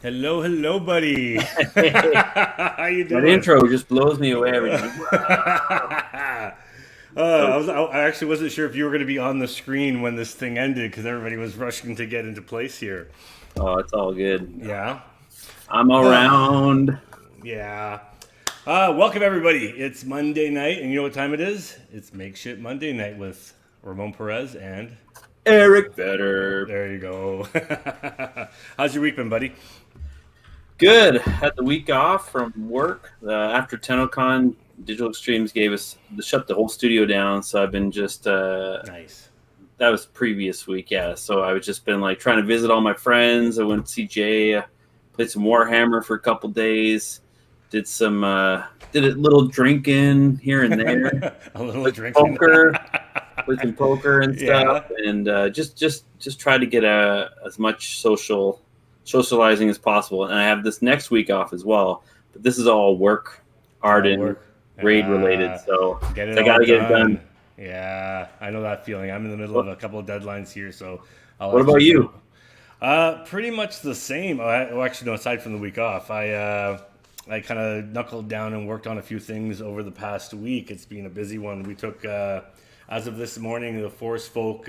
Hello, buddy. How you That doing? intro just blows me away every time. So I actually wasn't sure if you were going to be on the screen when this thing ended because everybody was rushing to get into place here. it's all good. Yeah, I'm around. yeah. Welcome everybody. It's Monday night, and you know what time it is? It's Make Shit Monday night with Ramón Perez, and Eric Vedder. there you go. How's your week been, buddy? Good. Had the week off from work. After TennoCon, Digital Extremes gave us shut the whole studio down. So I've been just Nice. that was previous week, yeah. So I was just been like trying to visit all my friends. I went to see Jay, played some Warhammer for a couple days. Did a little drinking here and there. A little Played drinking. poker. With some poker and Yeah. stuff, and just try to get as much socializing as possible. And I have this next week off as well, but this is all work, art, All and work. grade related. So Get it I got all to get it done. done. Yeah, I know that feeling. I'm in the middle of What, a couple of deadlines here, so I'll what about actually. you? Pretty much the same. Well, actually, no. Aside from the week off, I kind of knuckled down and worked on a few things over the past week. It's been a busy one. We took, as of this morning, the Forest Folk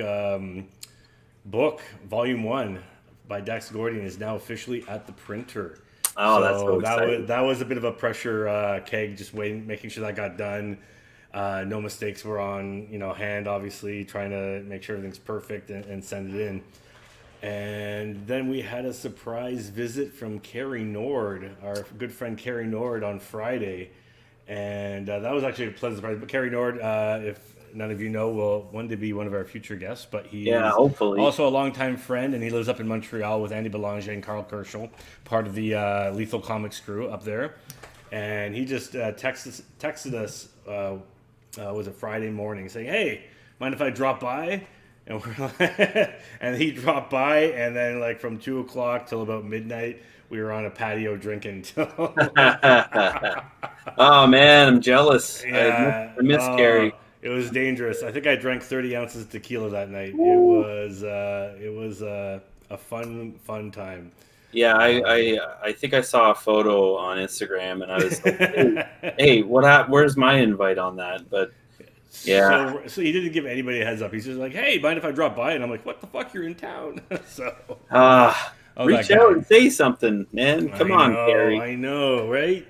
book, Volume One, by Dax Gordian, is now officially at the printer. Oh, that's so That was exciting. a bit of a pressure keg, just waiting, making sure that got done. No mistakes were on hand. Obviously, trying to make sure everything's perfect and send it in. And then we had a surprise visit from Carrie Nord, our good friend Carrie Nord, on Friday, and that was actually a pleasant surprise. But Carrie Nord, if none of you know, will one day be one of our future guests. But he Yeah, is hopefully. also a longtime friend, and he lives up in Montreal with Andy Belanger and Carl Kerschel, part of the Lethal Comics crew up there. And he just texted us, was it Friday morning, saying, "Hey, mind if I drop by?" And we're like, and he dropped by, and then like from 2 o'clock till about midnight, we were on a patio drinking till Oh man, I'm jealous. yeah. I miss Carrie. It was dangerous. I think I drank 30 ounces of tequila that night. Woo. It was a fun time. Yeah, Um, I think I saw a photo on Instagram, and I was like, hey, what happened? Where's my invite on that? But yeah. so he didn't give anybody a heads up. He's just like, "Hey, mind if I drop by?" And I'm like, "What the fuck? You're in town." So, oh, that Reach out guy. and say something, man. Come on, Carrie. I know, right?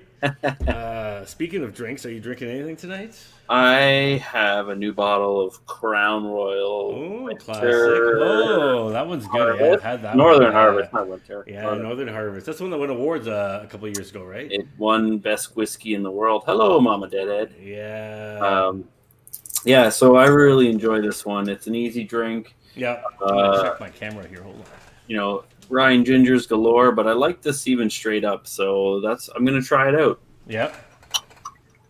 Speaking of drinks, are you drinking anything tonight? I have a new bottle of Crown Royal Oh, classic. Winter Oh, that one's good. Yeah, I've Harvest. had that one. Northern Yeah, Harvest, not Winter. yeah, Northern. Northern Harvest. That's the one that won awards a couple of years ago, right? It won Best Whiskey in the World. Hello, Mama Deadhead. Yeah, Um, yeah, so I really enjoy this one. It's an easy drink. yeah. I'm gonna Uh, check my camera here. Hold on. Ryan Gingers galore, but I like this even straight up. So I'm gonna try it out. Yep.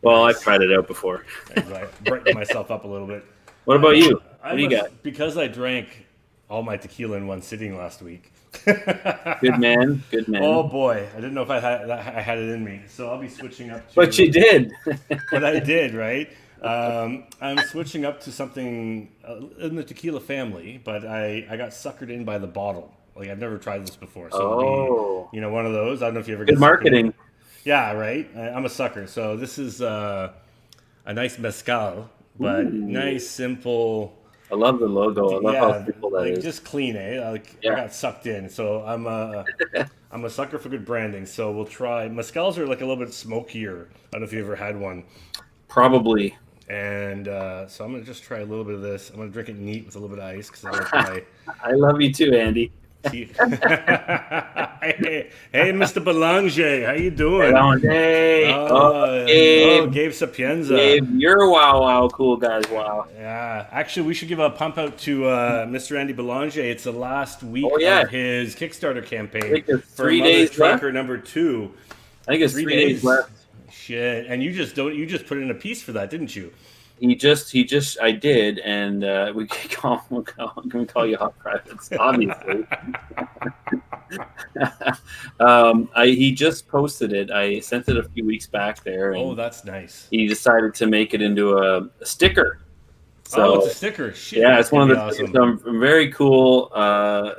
Well, I've Nice. tried it out before. I brightened myself up a little bit. What about you? I What do you got? must because I drank all my tequila in one sitting last week. Good man. Good Oh man. boy, I didn't know if I had it in me. So I'll be switching up But you to. did. But I did, right? I'm switching up to something in the tequila family, but I got suckered in by the bottle. Like I've never tried this before, so it'll Oh, be one of those. I don't know if you ever good get suckered in. marketing. Yeah, right. I'm a sucker. So this is a nice mezcal, but Ooh, nice, simple. I love the logo. I love how Yeah, simple that like is. just clean, eh? Like I Yeah, got sucked in. So I'm a sucker for good branding. So we'll try. Mezcals are like a little bit smokier. I don't know if you ever had one. probably. And so I'm gonna just try a little bit of this. I'm gonna drink it neat with a little bit of ice because I like my I love you too, Andy. tea. Hey, Mr. Belanger, how you doing? Hello, hey. Oh, Oh, Gabe. Gabe Sapienza. Gabe, you're wow, wow, cool guys. Wow. Yeah, actually, we should give a pump out to Mr. Andy Belanger. It's the last week Oh, yeah. of his Kickstarter I campaign think there's for 3 days left. Trucker number 2. I think it's 3 3 days days. left. Shit, and you just don't. You just put in a piece for that, didn't you? I did, and we can call you hot privates, obviously. He just posted it. I sent it a few weeks back there, Oh, and that's nice. he decided to make it into a sticker. Oh, it's So a sticker. Shit, yeah, that's it's one gonna of be the awesome. things. I'm very cool.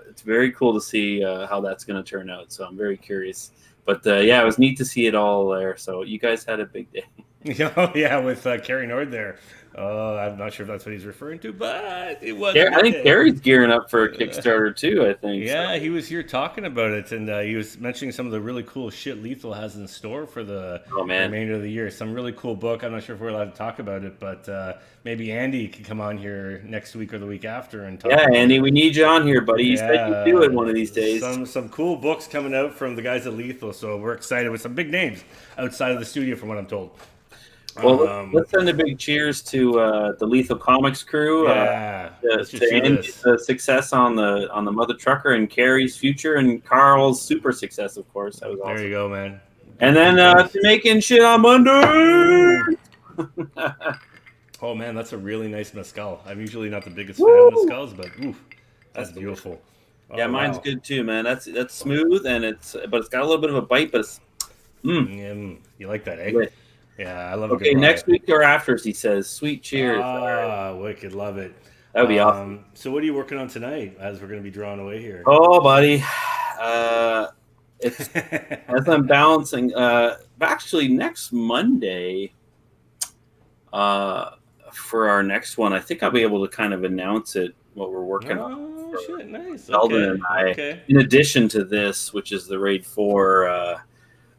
It's very cool to see how that's going to turn out. So I'm very curious. But yeah, it was neat to see it all there. So you guys had a big day. Oh yeah, with Carrie Nord there. I'm not sure if that's what he's referring to, but it was a I good think day. Gary's gearing up for a Kickstarter too. I think so. Yeah, he was here talking about it, and he was mentioning some of the really cool shit Lethal has in store for the Oh man, remainder of the year. Some really cool book. I'm not sure if we're allowed to talk about it, but maybe Andy could come on here next week or the week after and talk yeah, about Andy, it. we need you on here, buddy. You said you'd do it Yeah, one of these days. some cool books coming out from the guys at Lethal, so we're excited with some big names outside of the studio, from what I'm told. Well, Um, let's send a big cheers to the Lethal Comics crew. yeah, let's just To do Andy's this. success on the Mother Trucker and Carrie's future and Carl's super success, of course. That was There you awesome. go, man. And Good, then good times. to making shit on Monday. Ooh. Oh man, that's a really nice mezcal. I'm usually not the biggest fan of Woo! mezcals, but ooh, that's That's beautiful. Yeah, Oh mine's wow. good too, man. That's smooth and it's got a little bit of a bite, but it's You like that, eh? lit. Yeah, I love a good Okay, rye. next week or after, he says, "Sweet cheers." All right, Ah, wicked, love it. that would be awesome. So what are you working on tonight as we're going to be drawn away here? Oh, buddy, it's as I'm balancing. Actually, next Monday, for our next one, I think I'll be able to kind of announce it what we're working on. Oh shit, nice. Sheldon Okay, and I, okay. in addition to this, which is the Raid 4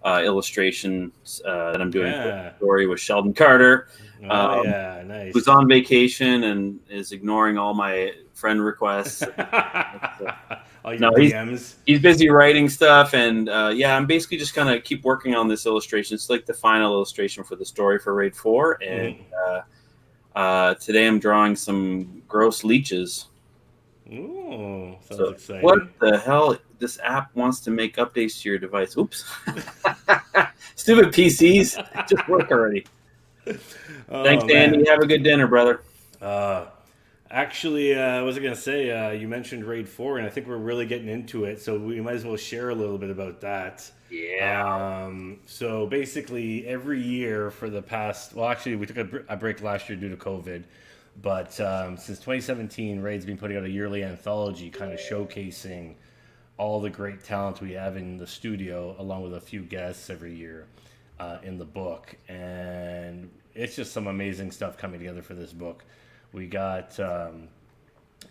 illustrations that I'm doing for the Yeah. story with Sheldon Carter, Oh um, yeah, who's nice. on vacation and is ignoring all my friend requests. All your No, DMs. he's busy writing stuff, and yeah, I'm basically just gonna keep working on this illustration. It's like the final illustration for the story for Raid 4, and today I'm drawing some gross leeches. Ooh, sounds So exciting. what the hell? This app wants to make updates to your device. Oops. Stupid PCs. Just work already. Oh Thanks, man. Andy. Have a good dinner, brother. Uh, Actually, what was I going to say? You mentioned Raid 4, and I think we're really getting into it, so we might as well share a little bit about that. Yeah. So basically, every year for the past, well, actually, we took a break last year due to COVID, but since 2017, Raid's been putting out a yearly anthology kind of showcasing all the great talent we have in the studio, along with a few guests every year in the book. And it's just some amazing stuff coming together for this book. We got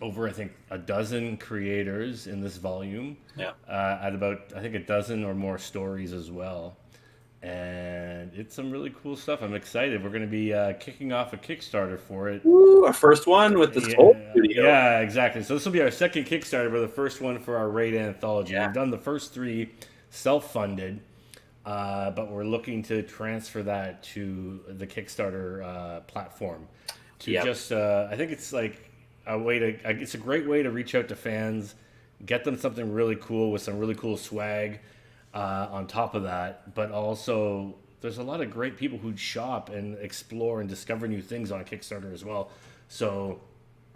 over, I think, a dozen creators in this volume, Yeah. at about, I think, a dozen or more stories as well. And it's some really cool stuff. I'm excited. We're going to be kicking off a Kickstarter for it. Woo, our first one with the Soul Studio. Yeah, exactly. So this will be our second Kickstarter, but the first one for our Raid Anthology. Yeah. We've done the first three self-funded, but we're looking to transfer that to the Kickstarter platform. To just, I think it's like a way to, it's a great way to reach out to fans, get them something really cool with some really cool swag on top of that, but also there's a lot of great people who shop and explore and discover new things on Kickstarter as well. So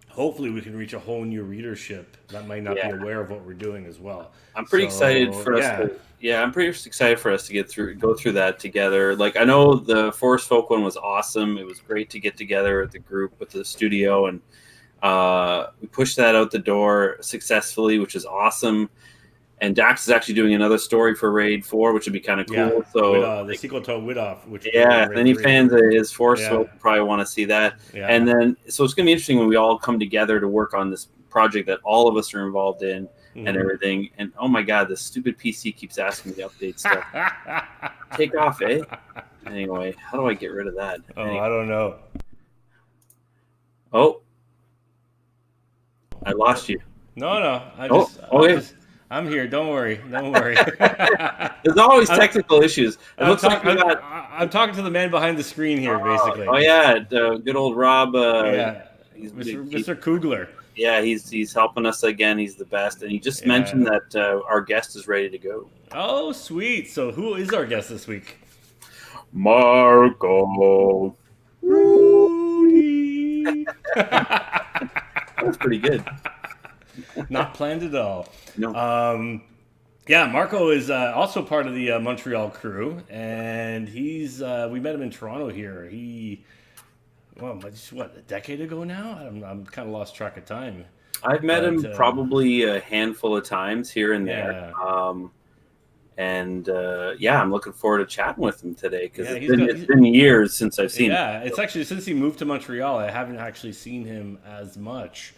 hopefully we can reach a whole new readership that might not be aware of what we're doing as well. I'm pretty excited for us to, I'm pretty excited for us to go through that together. Like, I know the Forest Folk one was awesome. It was great to get together with the group, with the studio, and we pushed that out the door successfully, which is awesome. And Dax is actually doing another story for Raid 4, which would be kind of cool. Yeah, So the sequel to Widoff, which any fans of his Force Folk probably want to see that. Yeah. And then, so it's going to be interesting when we all come together to work on this project that all of us are involved in and everything. And oh my God, this stupid PC keeps asking me to update stuff. Take off, eh? Anyway, how do I get rid of that? Anyway. I don't know. Oh, I lost you. No, I'm here. Don't worry. There's always technical issues. I'm talking to the man behind the screen here, basically. Oh yeah, good old Rob. Mr. Kugler. Yeah, he's helping us again. He's the best, and he just mentioned that our guest is ready to go. Oh, sweet! So who is our guest this week? Marco Rudy. That was pretty good. Not planned at all. No. Yeah, Marco is also part of the Montreal crew, and he's we met him in Toronto here. well, what, a decade ago now? I'm kind of lost track of time. I've met But, him probably a handful of times here and yeah. there. I'm looking forward to chatting with him today because it's been years since I've seen him. Yeah, it's actually since he moved to Montreal, I haven't actually seen him as much.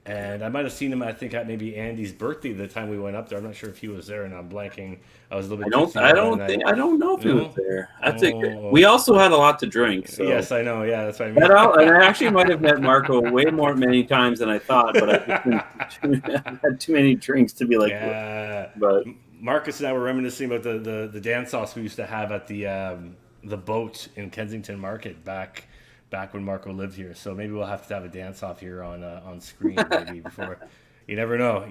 And I might have seen him, I think, at maybe Andy's birthday the time we went up there. I'm not sure if he was there, and I'm blanking. I was a little bit. I don't know if he was there. We also had a lot to drink. So. Yes, I know. Yeah, that's what I mean. And I actually might have met Marco many times than I thought, but I've had too many drinks to be like. Yeah. But Marcus and I were reminiscing about the dance offs we used to have at the boat in Kensington Market back when Marco lived here. So maybe we'll have to have a dance off here on screen maybe before. You never know,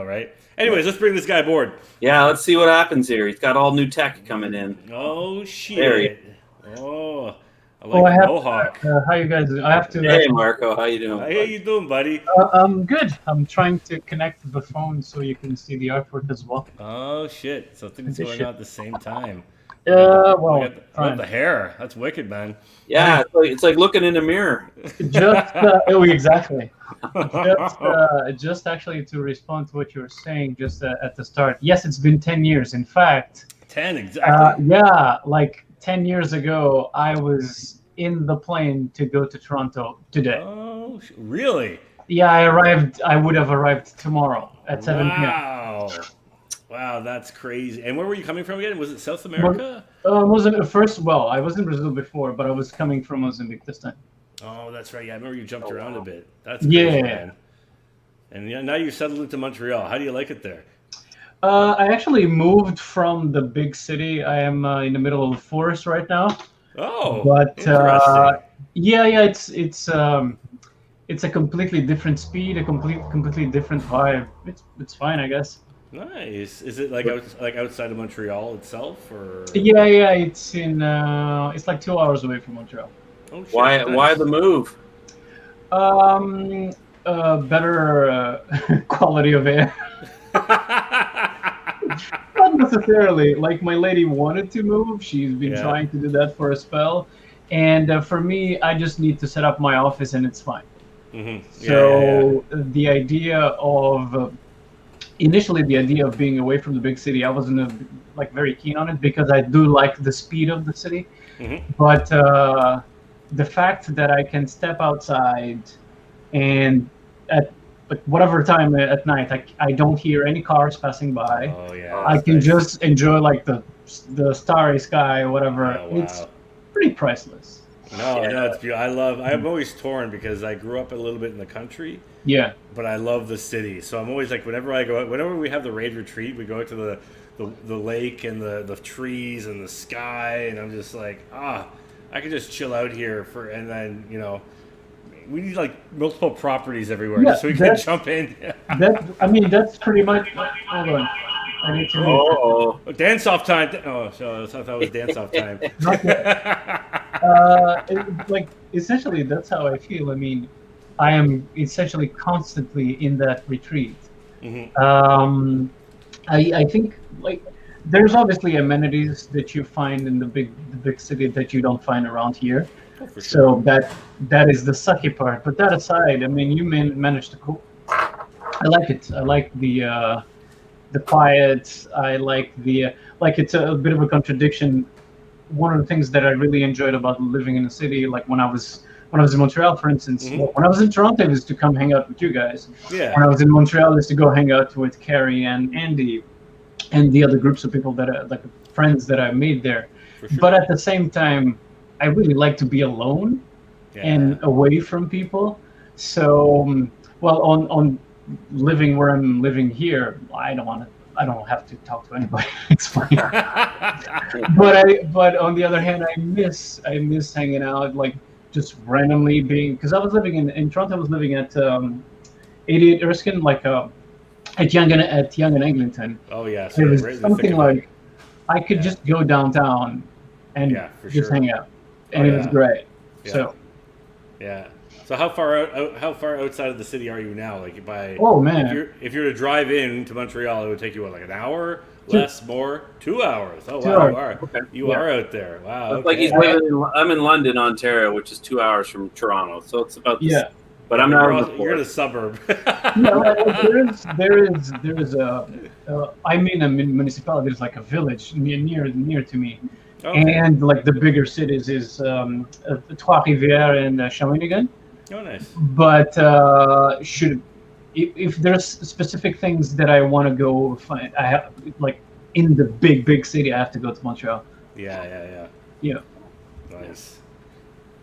right? Anyways, let's bring this guy aboard. Yeah, let's see what happens here. He's got all new tech coming in. Oh shit! Oh, I like the mohawk. How you guys? I have to. Hey, Marco, how you doing? How you doing, buddy? I'm good. I'm trying to connect the phone so you can see the artwork as well. Oh shit! So things going on at the same time. Well, I love the hair. That's wicked, man. Yeah, it's like looking in a mirror. Exactly. Just actually to respond to what you were saying just at the start. Yes, it's been 10 years. In fact, 10 exactly. Like 10 years ago, I was in the plane to go to Toronto today. Oh, really? Yeah, I would have arrived tomorrow at 7 p.m. Wow, that's crazy. And where were you coming from again? Was it South America? I was in Brazil before, but I was coming from Mozambique this time. Oh, that's right. Yeah, I remember you jumped around a bit. That's crazy, man. And now you're settled into Montreal. How do you like it there? I actually moved from the big city. I am in the middle of the forest right now. Oh, but interesting. It's a completely different speed, a completely different vibe. It's fine, I guess. Nice. Is it like outside of Montreal itself, or? Yeah. It's it's like 2 hours away from Montreal. Oh, shit, Why the move? Better quality of air. Not necessarily. Like my lady wanted to move. She's been trying to do that for a spell, and for me, I just need to set up my office and it's fine. Mm-hmm. So the idea of initially the idea of being away from the big city, I wasn't very keen on it because I do like the speed of the city. Mm-hmm. But the fact that I can step outside and at whatever time at night, I don't hear any cars passing by. Oh yeah. I can just enjoy like the starry sky or whatever. Oh, wow. It's pretty priceless. No, it's beautiful. I'm always torn because I grew up a little bit in the country. Yeah. But I love the city. So I'm always like, whenever I go out, whenever we have the raid retreat, we go out to the lake and the trees and the sky, and I'm just like, I could just chill out here and then, we need like multiple properties everywhere so we can jump in. That's pretty much. Hold on. I need to dance off time. So I thought that was dance off time. Essentially, that's how I feel. I mean, I am essentially constantly in that retreat. Mm-hmm. I think there's obviously amenities that you find in the big city that you don't find around here. Oh, for sure. So that is the sucky part. But that aside, I mean, you managed to cool. I like it. I like the quiet. I like it's a bit of a contradiction. One of the things that I really enjoyed about living in a city, like when I was in Montreal, for instance, when I was in Toronto, I used to come hang out with you guys. Yeah. When I was in Montreal, I used to go hang out with Carrie and Andy and the other groups of people friends that I made there. For sure. But at the same time, I really like to be alone and away from people. So, on living where I'm living here, I don't have to talk to anybody. It's fine. But on the other hand, I miss hanging out, like just randomly being, because I was living in Toronto. I was living at 88 Erskine, at Yonge and Eglinton. Oh yeah, so it was something like I could just go downtown and hang out, and it was great. Yeah. So So how far outside of the city are you now? Like Oh man! If you're to drive in to Montreal, it would take you like an hour, less, more, 2 hours. Oh, 2 wow. hours. You are out there. Wow. Looks like he's Okay. living. I'm in London, Ontario, which is 2 hours from Toronto, so it's about the Yeah. But I'm not. You're in a suburb. No, there is a I'm in a municipality. There's like a village near to me, Okay. and like the bigger cities is Trois-Rivières and Shawinigan. Oh, nice. But if there's specific things that I want to go find, I have like in the big city, I have to go to Montreal. Yeah. Yeah. Nice.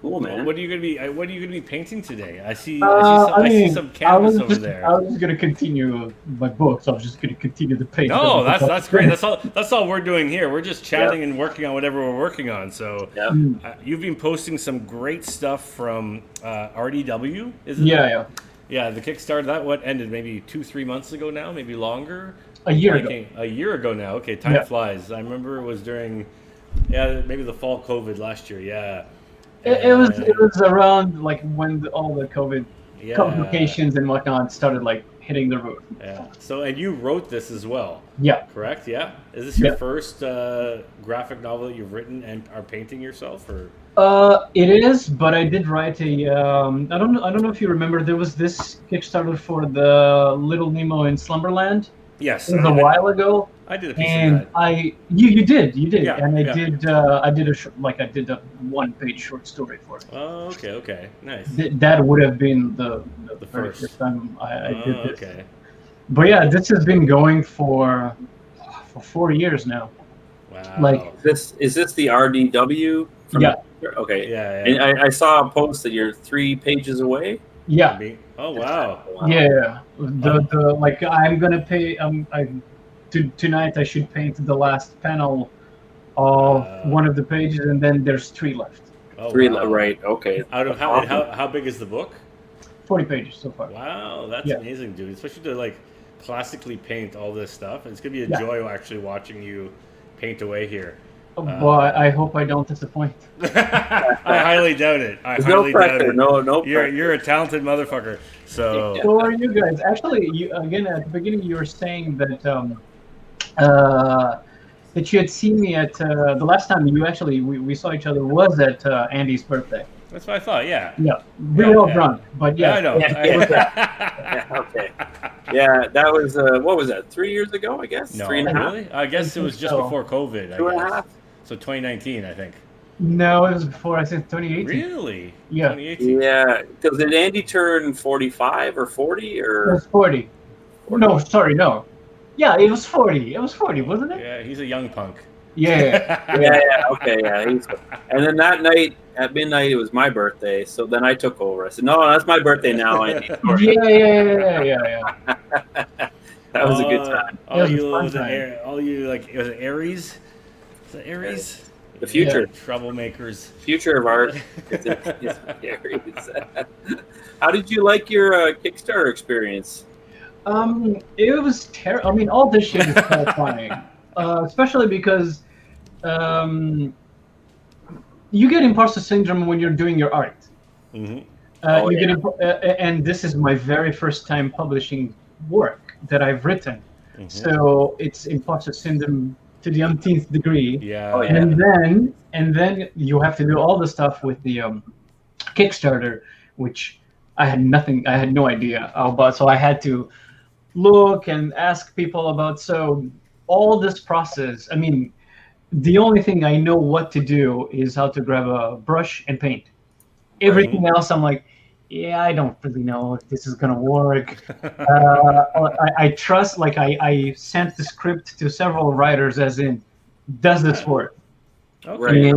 Cool, man. What are you gonna be painting today? I see some I canvas was over just, there. I was just gonna continue my books. I was just gonna continue the paint. No, that's great. That's all we're doing here. We're just chatting and working on whatever we're working on. So you've been posting some great stuff from RDW, isn't it? Yeah. Yeah, the Kickstarter, that what ended maybe 2-3 months ago now, maybe longer. A year ago. A year ago now. Okay, time flies. I remember it was during maybe the fall COVID last year. Yeah. It was around like when all the COVID complications and whatnot started like hitting the roof. Yeah. So and you wrote this as well. Yeah. Correct. Yeah. Is this your first graphic novel that you've written and are painting yourself, or? It is, but I did write a. I don't know if you remember. There was this Kickstarter for the Little Nemo in Slumberland. Yes. It was a while ago. I did a piece and of that. You did, Yeah, and I yeah. did a one-page short story for it. Oh, okay, nice. That would have been the very first. first time I did this. Okay. But yeah, this has been going for 4 years now. Wow. Like Is this the RDW? Yeah. Okay. Yeah. And I saw a post that you're 3 pages away. Yeah. Oh wow. Yeah. The like I'm gonna pay. Tonight I should paint the last panel of one of the pages, and then there's 3 left. Oh, 3, wow. right? Okay. Out of how big is the book? 40 pages so far. Wow, that's amazing, dude. Especially to like classically paint all this stuff. It's gonna be a joy actually watching you paint away here. But I hope I don't disappoint. I highly doubt it. I There's highly no doubt pressure. it. No You're a talented motherfucker. So So are you guys? Actually, you again at the beginning you were saying that that you had seen me at the last time we saw each other was at Andy's birthday. that's what I thought. Yeah. Yeah, we were all drunk, but Yeah, I know. Yeah, okay. Yeah, that was what was that? 3 years ago, I guess. No, 3.5. really? I guess it was just So. before COVID. 2.5. So 2019, I think. No, it was before. I said 2018. Really? Yeah. 2018. Yeah, because did Andy turn 45 or 40 It or? was 40. No, sorry, no. Yeah, it was 40. It was 40, wasn't it? Yeah, he's a young punk. Yeah. Yeah, okay, yeah. And then that night at midnight, it was my birthday. So then I took over. I said, "No, that's my birthday now." Andy. Yeah. That was a good time. All It was a you, fun was it, time. all you like, was it Aries? Is it Aries? The future, Troublemakers. future of art. is Aries. How did you like your Kickstarter experience? It was terrible. I mean, all this shit is terrifying, especially because you get imposter syndrome when you're doing your art. Mm-hmm. And this is my very first time publishing work that I've written, so it's imposter syndrome to the umpteenth degree. Yeah. Oh, yeah. And then you have to do all the stuff with the Kickstarter, which I had no idea about. So I had to look and ask people about. So all this process, I mean, the only thing I know what to do is how to grab a brush and paint. Everything else, I'm like, yeah, I don't really know if this is gonna work. I trust, like I sent the script to several writers, as in, does this work? Okay.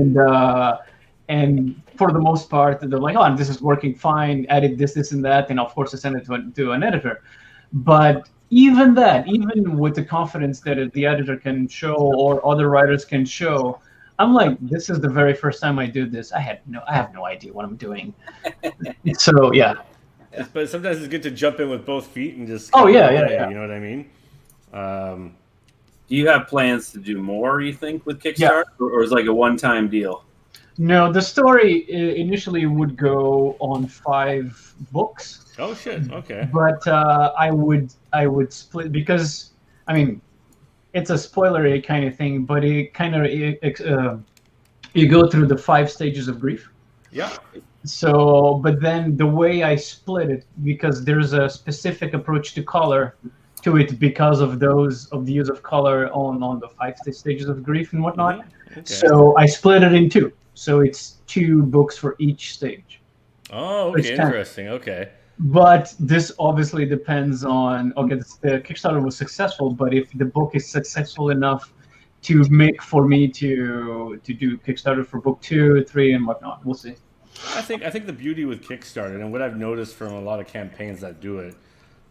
And for the most part, they're like, oh, this is working fine. Edit this, and that, and of course, I send it to an editor. But even with the confidence that the editor can show or other writers can show, I'm like, this is the very first time I do this. I have no idea what I'm doing. So yeah. But sometimes it's good to jump in with both feet and just. Oh, yeah. You know what I mean? Do you have plans to do more, you think, with Kickstarter? Or is it like a one-time deal? No, the story initially would go on 5 books. Oh shit! Okay. But I would split, because I mean, it's a spoilery kind of thing, but it kind of you go through the 5 stages of grief. Yeah. So, but then the way I split it, because there's a specific approach to color to it because of the use of color on the 5 stages of grief and whatnot. Mm-hmm. Okay. So I split it in 2. So it's 2 books for each stage. Oh, okay, interesting. Okay. But this obviously depends on, okay, the Kickstarter was successful, but if the book is successful enough to make for me to do Kickstarter for book 2, 3, and whatnot, we'll see. I think the beauty with Kickstarter, and what I've noticed from a lot of campaigns that do it,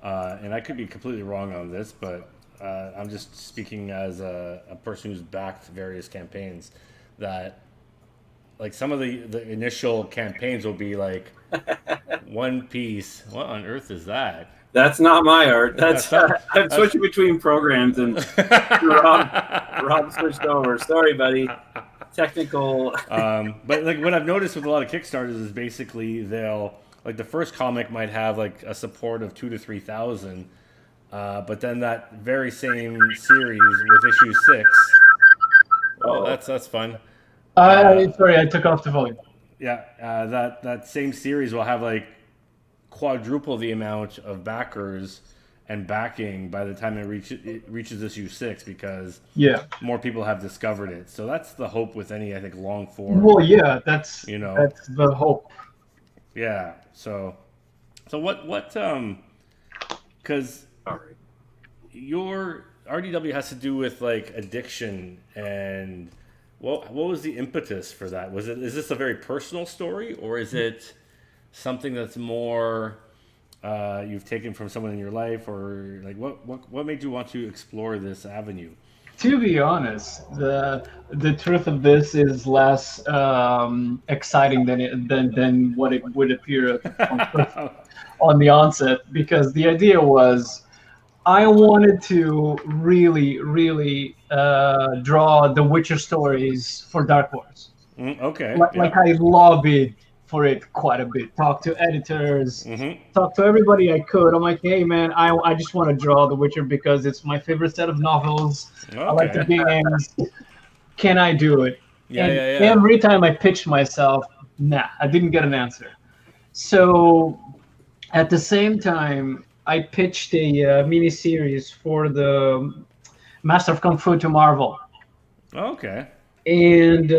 and I could be completely wrong on this, but I'm just speaking as a person who's backed various campaigns, that like some of the initial campaigns will be like one piece. What on earth is that? That's not my art. I'm switching between programs, and Rob switched over. Sorry, buddy. Technical. But like what I've noticed with a lot of Kickstarters is basically they'll, like, the first comic might have like a support of 2,000 to 3,000, but then that very same series with issue 6. Oh, that's fun. Sorry, I took off the volume. Yeah, that same series will have like quadruple the amount of backers and backing by the time it reaches issue 6, because more people have discovered it. So that's the hope with any, I think, long form. Well, yeah, that's the hope. Yeah. So what because your RDW has to do with like addiction, and what was the impetus for that? Is this a very personal story, or is it something that's more you've taken from someone in your life, or like what made you want to explore this avenue? To be honest, the truth of this is less exciting than what it would appear on the onset, because the idea was I wanted to really draw the Witcher stories for Dark Horse. Okay. Like I lobbied for it quite a bit. Talk to editors, talk to everybody I could. I'm like, hey man, I just want to draw The Witcher because it's my favorite set of novels. Okay. I like the games. Can I do it? Yeah. Every time I pitched myself, nah, I didn't get an answer. So at the same time, I pitched a mini-series for the Master of Kung Fu to Marvel. Okay. And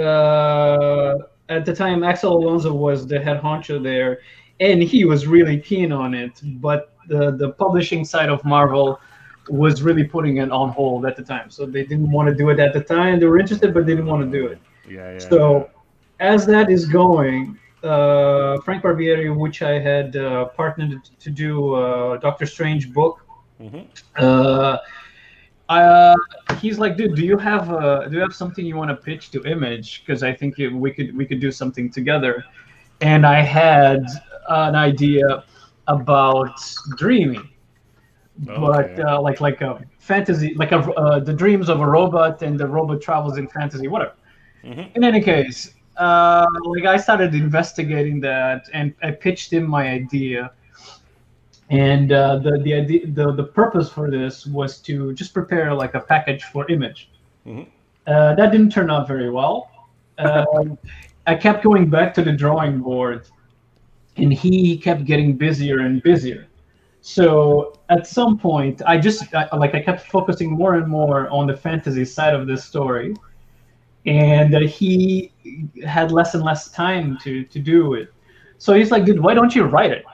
at the time, Axel Alonso was the head honcho there, and he was really keen on it. But the publishing side of Marvel was really putting it on hold at the time. So they didn't want to do it at the time. They were interested, but they didn't want to do it. Yeah. So as that is going, Frank Barbieri, which I had partnered to do Doctor Strange book, he's like, dude, do you have something you want to pitch to Image? Because I think we could do something together. And I had an idea about dreaming, but like a fantasy, like the dreams of a robot, and the robot travels in fantasy, whatever. In any case, like I started investigating that, and I pitched him my idea. And the idea, the purpose for this was to just prepare like a package for Image. That didn't turn out very well. I kept going back to the drawing board, and he kept getting busier and busier. So at some point, I kept focusing more and more on the fantasy side of this story, and he had less and less time to do it. So he's like, dude, why don't you write it?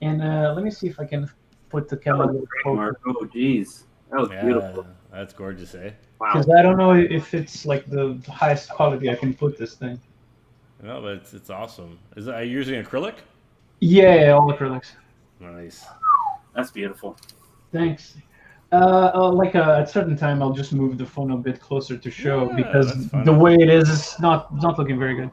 And let me see if I can put the camera. Oh, geez. That was beautiful. That's gorgeous, eh? Wow. Because I don't know if it's like the highest quality I can put this thing. No, but it's awesome. Are you using acrylic? Yeah, all acrylics. Nice. That's beautiful. Thanks. Like at a certain time, I'll just move the phone a bit closer to show, because the way it is not looking very good.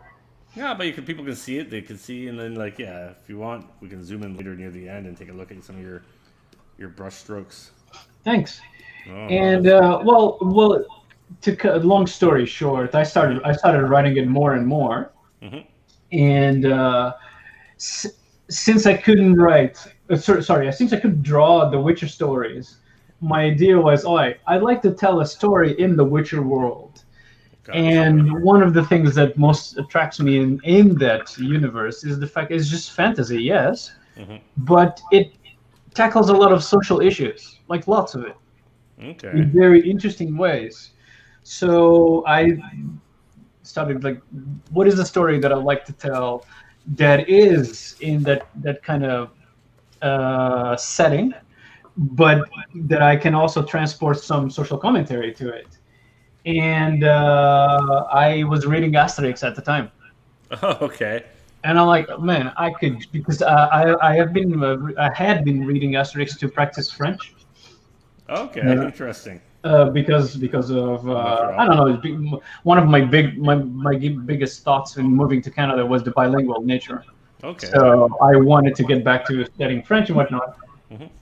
Yeah, but people can see it. They can see, and then if you want, we can zoom in later near the end and take a look at some of your brush strokes. Thanks. Oh, and well, to cut long story short, I started writing it more and more, and since I couldn't since I couldn't draw the Witcher stories, my idea was, all right, I'd like to tell a story in the Witcher world. Gotcha. And one of the things that most attracts me in that universe is the fact it's just fantasy, yes, but it tackles a lot of social issues, like lots of it, Okay. in very interesting ways. So I started like, what is the story that I'd like to tell that is in that kind of setting, but that I can also transport some social commentary to it. And I was reading Asterix at the time, Oh, okay. and I'm like, man, I could, because I had been reading Asterix to practice French. Okay. Yeah. Interesting. Because of I don't know, one of my biggest thoughts in moving to Canada was the bilingual nature. Okay. So I wanted to get back to studying French and whatnot.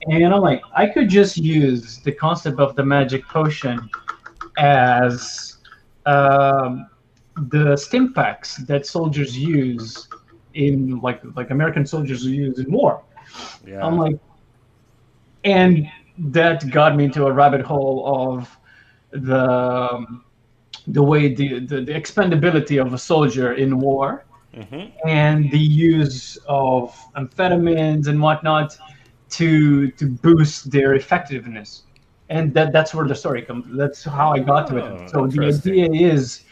And I'm like, I could just use the concept of the magic potion as the stim packs that soldiers use in like American soldiers use in war. Yeah. I'm like, and that got me into a rabbit hole of the way the expendability of a soldier in war, and the use of amphetamines and whatnot to boost their effectiveness. And that's where the story comes. That's how I got to it. So the interesting. idea is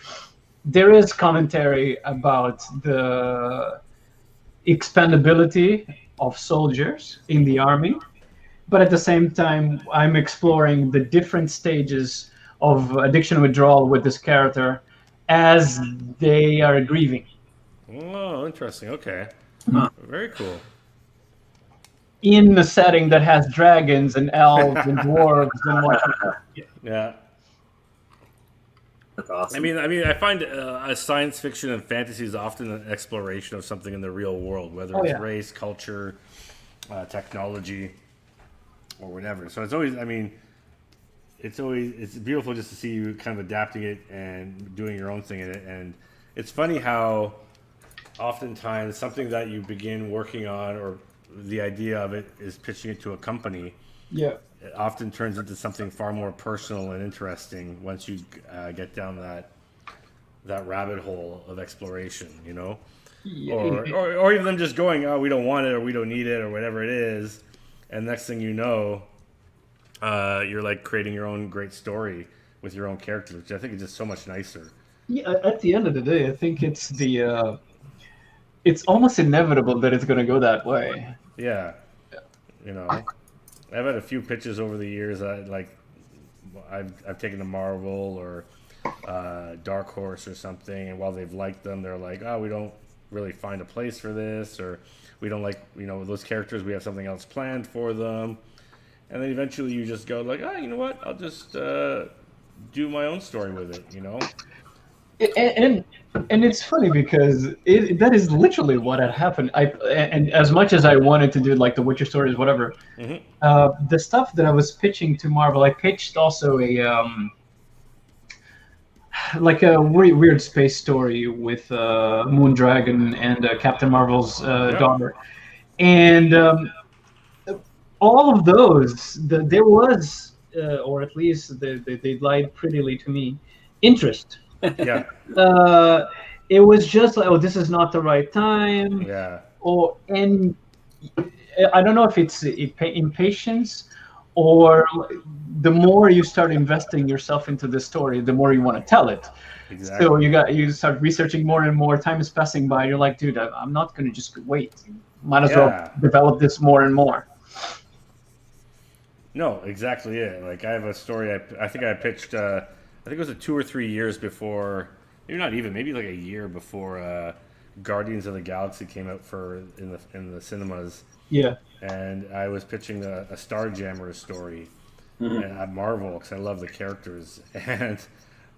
there is commentary about the expendability of soldiers in the army, but at the same time, I'm exploring the different stages of addiction withdrawal with this character as they are grieving. Oh, interesting. Okay. Very cool. In a setting that has dragons and elves and dwarves and whatnot. Yeah. That's awesome. I mean, I find science fiction and fantasy is often an exploration of something in the real world, whether it's race, culture, technology, or whatever. So it's always, I mean, it's beautiful just to see you kind of adapting it and doing your own thing in it. And it's funny how oftentimes something that you begin working on, or the idea of it is pitching it to a company. Yeah. It often turns into something far more personal and interesting once you get down that rabbit hole of exploration, you know, or even them just going, oh, we don't want it, or we don't need it, or whatever it is, and next thing you know, you're like creating your own great story with your own characters, which I think is just so much nicer. Yeah. At the end of the day, I think it's it's almost inevitable that it's going to go that way. Yeah, you know. I've had a few pitches over the years. I've taken to Marvel or Dark Horse or something, and while they've liked them, they're like, "Oh, we don't really find a place for this," or "We don't like those characters. We have something else planned for them." And then eventually, you just go like, "Oh, you know what? I'll just do my own story with it." You know. And it's funny because that is literally what had happened. And as much as I wanted to do like the Witcher stories, whatever, the stuff that I was pitching to Marvel, I pitched also a like a weird space story with Moondragon and Captain Marvel's daughter, and all of those, there was, or at least they lied prettily to me, interest. Yeah. It was just like, oh, this is not the right time. Yeah. And I don't know if it's impatience, or the more you start investing yourself into the story, the more you want to tell it. Exactly. So you start researching more and more. Time is passing by. You're like, dude, I'm not going to just wait. Might as well develop this more and more. No, exactly it. Like I have a story. I think I pitched. I think it was 2 or 3 years before, maybe not even, maybe like a year before Guardians of the Galaxy came out in the cinemas. Yeah. And I was pitching a Starjammer story at Marvel because I love the characters. And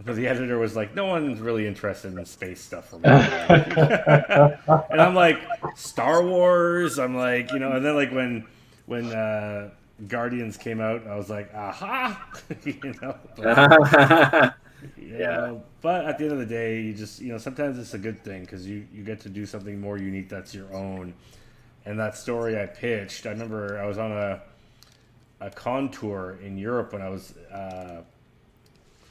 the editor was like, "No one's really interested in space stuff for me." And I'm like, "Star Wars." I'm like, and then like when Guardians came out, I was like, aha, But at the end of the day, you just, sometimes it's a good thing because you get to do something more unique that's your own. And that story I pitched, I remember I was on a contour in Europe when I was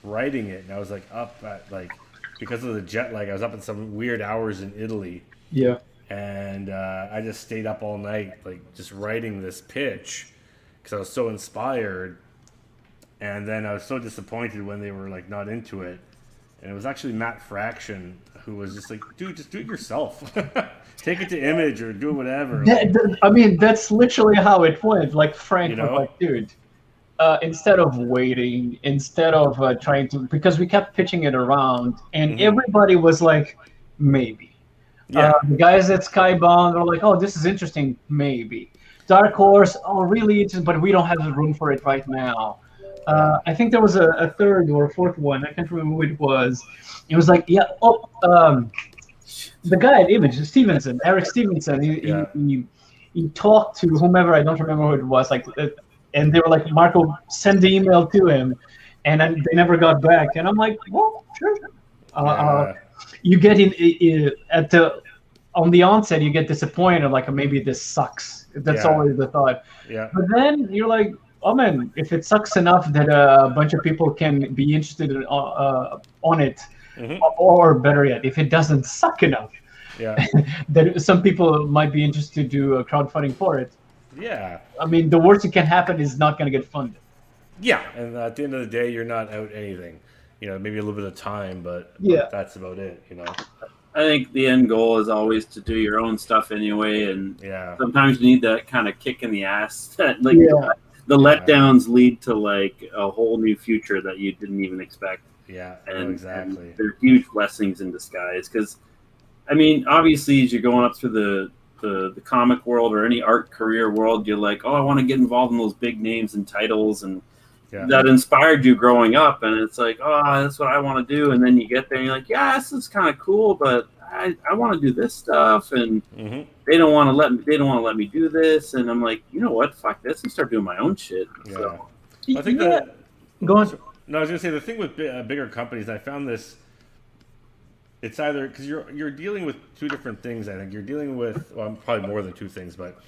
writing it, and I was like up at like because of the jet lag, I was up in some weird hours in Italy. Yeah. And I just stayed up all night, like just writing this pitch because I was so inspired. And then I was so disappointed when they were like not into it. And it was actually Matt Fraction who was just like, dude, just do it yourself. Take it to Image or do whatever. I mean, that's literally how it went. Like Frank You know? was like, dude, instead of waiting, instead of trying to, because we kept pitching it around, and everybody was like, maybe. Yeah. The guys at Skybound are like, oh, this is interesting, maybe. Dark Horse, oh, really interesting, but we don't have the room for it right now. I think there was a third or a fourth one. I can't remember who it was. It was like, yeah, the guy at Image, Stevenson, Eric Stevenson, he talked to whomever, I don't remember who it was, like, and they were like, Marco, send the email to him, and then they never got back. And I'm like, well, sure. You get on the onset, you get disappointed, like maybe this sucks. That's always the thought. Yeah. But then you're like, oh man, if it sucks enough that a bunch of people can be interested on it, or better yet, if it doesn't suck enough, that some people might be interested to do a crowdfunding for it. Yeah. I mean, the worst that can happen is not going to get funded. Yeah, and at the end of the day, you're not out anything. You know, maybe a little bit of time, but that's about it, you know. I think the end goal is always to do your own stuff anyway, and sometimes you need that kind of kick in the ass. That the letdowns lead to like a whole new future that you didn't even expect. Yeah, and, exactly. And they're huge blessings in disguise because, I mean, obviously as you're going up through the comic world or any art career world, you're like, oh, I want to get involved in those big names and titles and. Yeah. That inspired you growing up, and it's like, oh, that's what I want to do. And then you get there, and you're like, yeah, this is kind of cool, but I want to do this stuff, and they don't want to let me. They don't want to let me do this, and I'm like, you know what? Fuck this, and start doing my own shit. Yeah. So. I think that. Go on. No, I was gonna say the thing with bigger companies. I found this. It's either because you're dealing with two different things. I think you're dealing with probably more than two things, but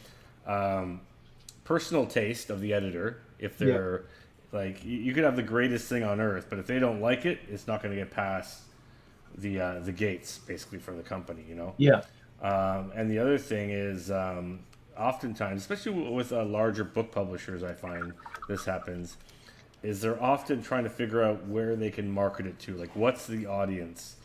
personal taste of the editor. If they're like, you could have the greatest thing on earth, but if they don't like it, it's not going to get past the gates, basically, from the company, you know? Yeah. And the other thing is, oftentimes, especially with larger book publishers, I find this happens, is they're often trying to figure out where they can market it to. Like, what's the audience?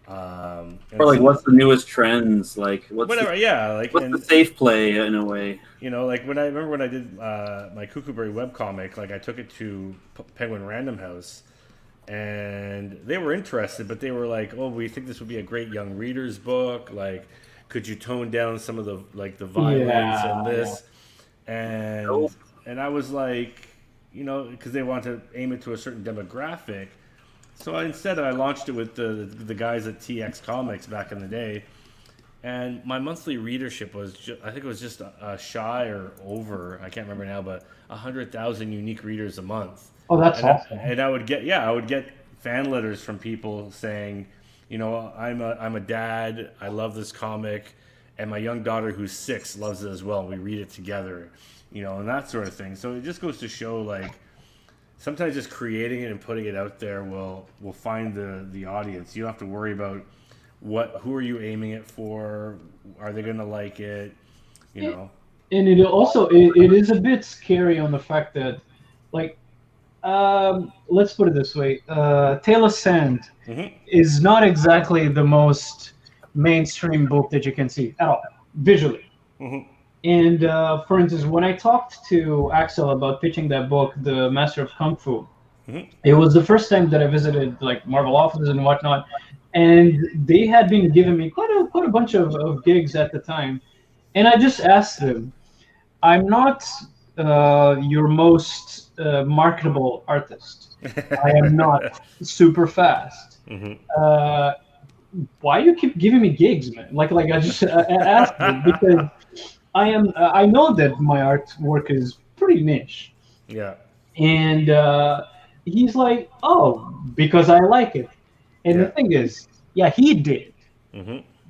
Or like, what's the newest trends? Like, what's the safe play in a way? You know, like when I did my Cuckooberry webcomic, like I took it to Penguin Random House, and they were interested, but they were like, "Oh, we think this would be a great young readers book. Like, could you tone down some of the violence and this?" And I was like, you know, because they want to aim it to a certain demographic. So instead, I launched it with the guys at TX Comics back in the day, and my monthly readership was I think it was just shy or over, I can't remember now, but 100,000 unique readers a month. Oh, that's awesome. And I would get fan letters from people saying, you know, I'm a dad, I love this comic, and my young daughter who's 6 loves it as well. We read it together, you know, and that sort of thing. So it just goes to show, like, sometimes just creating it and putting it out there will find the audience. You don't have to worry about who are you aiming it for? Are they going to like it? You know. And it also it is a bit scary on the fact that, like, let's put it this way: Tale of Sand is not exactly the most mainstream book that you can see at all visually. And for instance, when I talked to Axel about pitching that book, The Master of Kung Fu, it was the first time that I visited like Marvel offices and whatnot, and they had been giving me quite a bunch of gigs at the time, and I just asked them, I'm not your most marketable artist. I am not super fast. Why do you keep giving me gigs, man? Like I just asked them because. I know that my artwork is pretty niche. Yeah. And he's like, oh, because I like it. And the thing is, he did.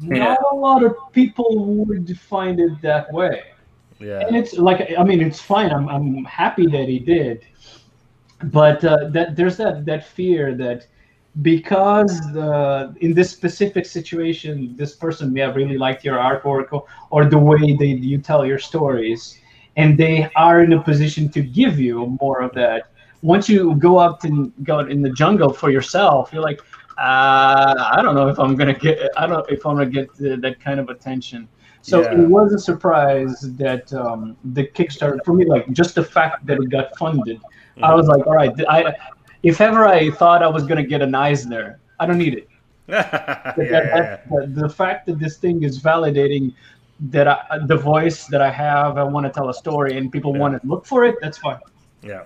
Not a lot of people would find it that way. Yeah. And it's like, I mean, it's fine. I'm happy that he did, but that there's that fear that because in this specific situation, this person may have really liked your artwork, or the way you tell your stories, and they are in a position to give you more of that. Once you go out in the jungle for yourself, you're like, I don't know if I'm gonna get, I don't if I'm gonna get that kind of attention. So it Yeah. was a surprise that the Kickstarter, for me, like just the fact that it got funded, I was like, all right, if ever I thought I was gonna get an Eisner, I don't need it. Yeah. The fact that this thing is validating that the voice that I have, I want to tell a story, and people want to look for it, that's fine. Yeah.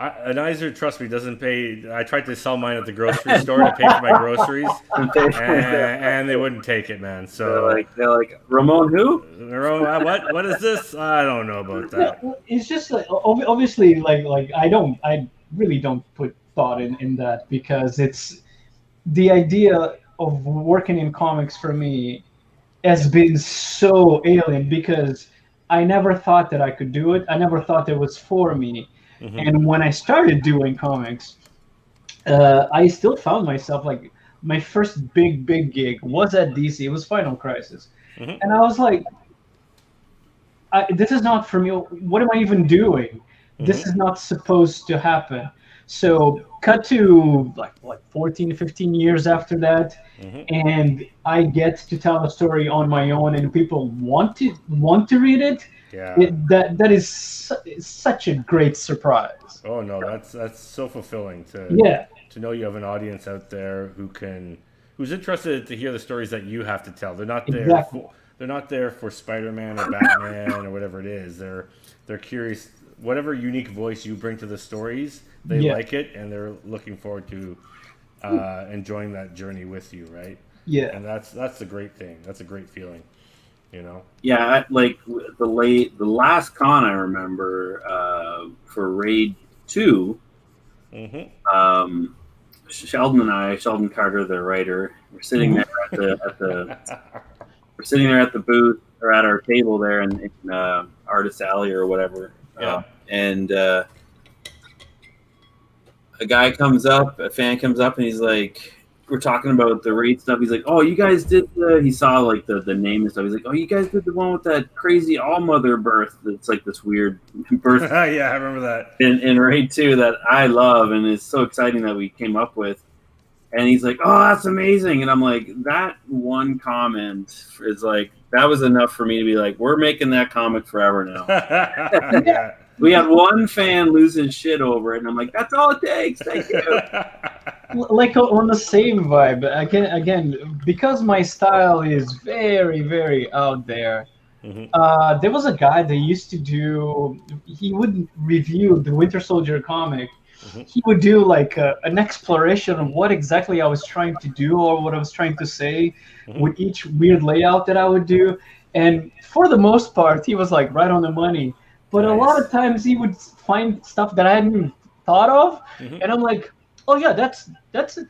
An Eisner, trust me, doesn't pay. I tried to sell mine at the grocery store to pay for my groceries, and they wouldn't take it, man. So they're like Ramon who? What is this? I don't know about that. Yeah, it's just like, obviously, like I really don't put thought in that, because it's the idea of working in comics for me has been so alien, because I never thought that I could do it. I never thought it was for me. Mm-hmm. And when I started doing comics, I still found myself, like, my first big gig was at DC. It was Final Crisis. Mm-hmm. And I was like, this is not for me. What am I even doing? Mm-hmm. This is not supposed to happen. So cut to like 14, 15 years after that, mm-hmm. and I get to tell a story on my own, and people want to read it. Yeah. That is such a great surprise. Oh no, that's so fulfilling to know you have an audience out there who's interested to hear the stories that you have to tell. They're not there. Exactly. They're not there for Spider-Man or Batman or whatever it is. They're curious. Whatever unique voice you bring to the stories, they like it, and they're looking forward to enjoying that journey with you, right? Yeah. And that's a great thing. That's a great feeling, you know. Yeah, like the last con I remember for Raid 2. Mm-hmm. Sheldon Carter, the writer, we're sitting there we're sitting there at the booth, or at our table there in Artist Alley or whatever. Yeah. And a fan comes up, and he's like, we're talking about the Raid stuff. He's like, oh, you guys did he saw like the name and stuff. He's like, oh, you guys did the one with that crazy all-mother birth that's like this weird birth. Yeah, I remember that. In Raid 2 that I love, and it's so exciting that we came up with. And he's like, oh, that's amazing. And I'm like, that one comment is like, that was enough for me to be like, we're making that comic forever now. Yeah. We had one fan losing shit over it, and I'm like, that's all it takes. Thank you. Like on the same vibe, again, because my style is very, very out there. Mm-hmm. There was a guy that used to do. He would review the Winter Soldier comic. Mm-hmm. He would do like an exploration of what exactly I was trying to do, or what I was trying to say, mm-hmm. with each weird layout that I would do. And for the most part, he was like right on the money. But a lot of times he would find stuff that I hadn't thought of, mm-hmm. and I'm like, oh yeah, that's a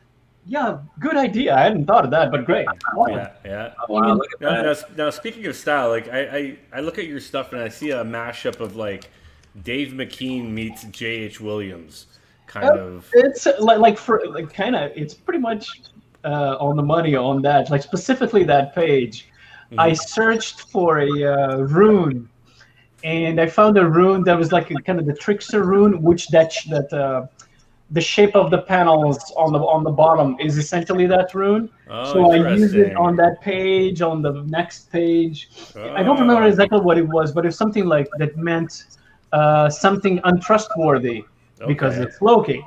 good idea. I hadn't thought of that, but great. Yeah. Oh, wow, look at that. Now, speaking of style, like I look at your stuff and I see a mashup of like Dave McKean meets J.H. Williams, kind of. It's it's pretty much on the money on that. Like specifically that page, mm-hmm. I searched for a rune. And I found a rune that was like kind of the trickster rune, which the shape of the panels on the bottom is essentially that rune. Oh, so I used it on that page, on the next page. I don't remember exactly what it was, but it's something like that meant something untrustworthy, because it's Loki.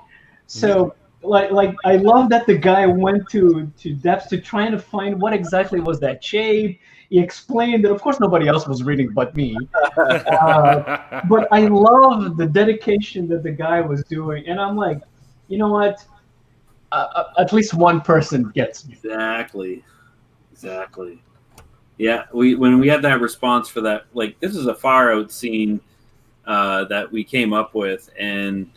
So like I love that the guy went to depths to trying to find what exactly was that shape. He explained that, of course, nobody else was reading but me. But I love the dedication that the guy was doing. And I'm like, you know what? At least one person gets me. Exactly. Yeah, when we had that response for that, like, this is a far out scene that we came up with. And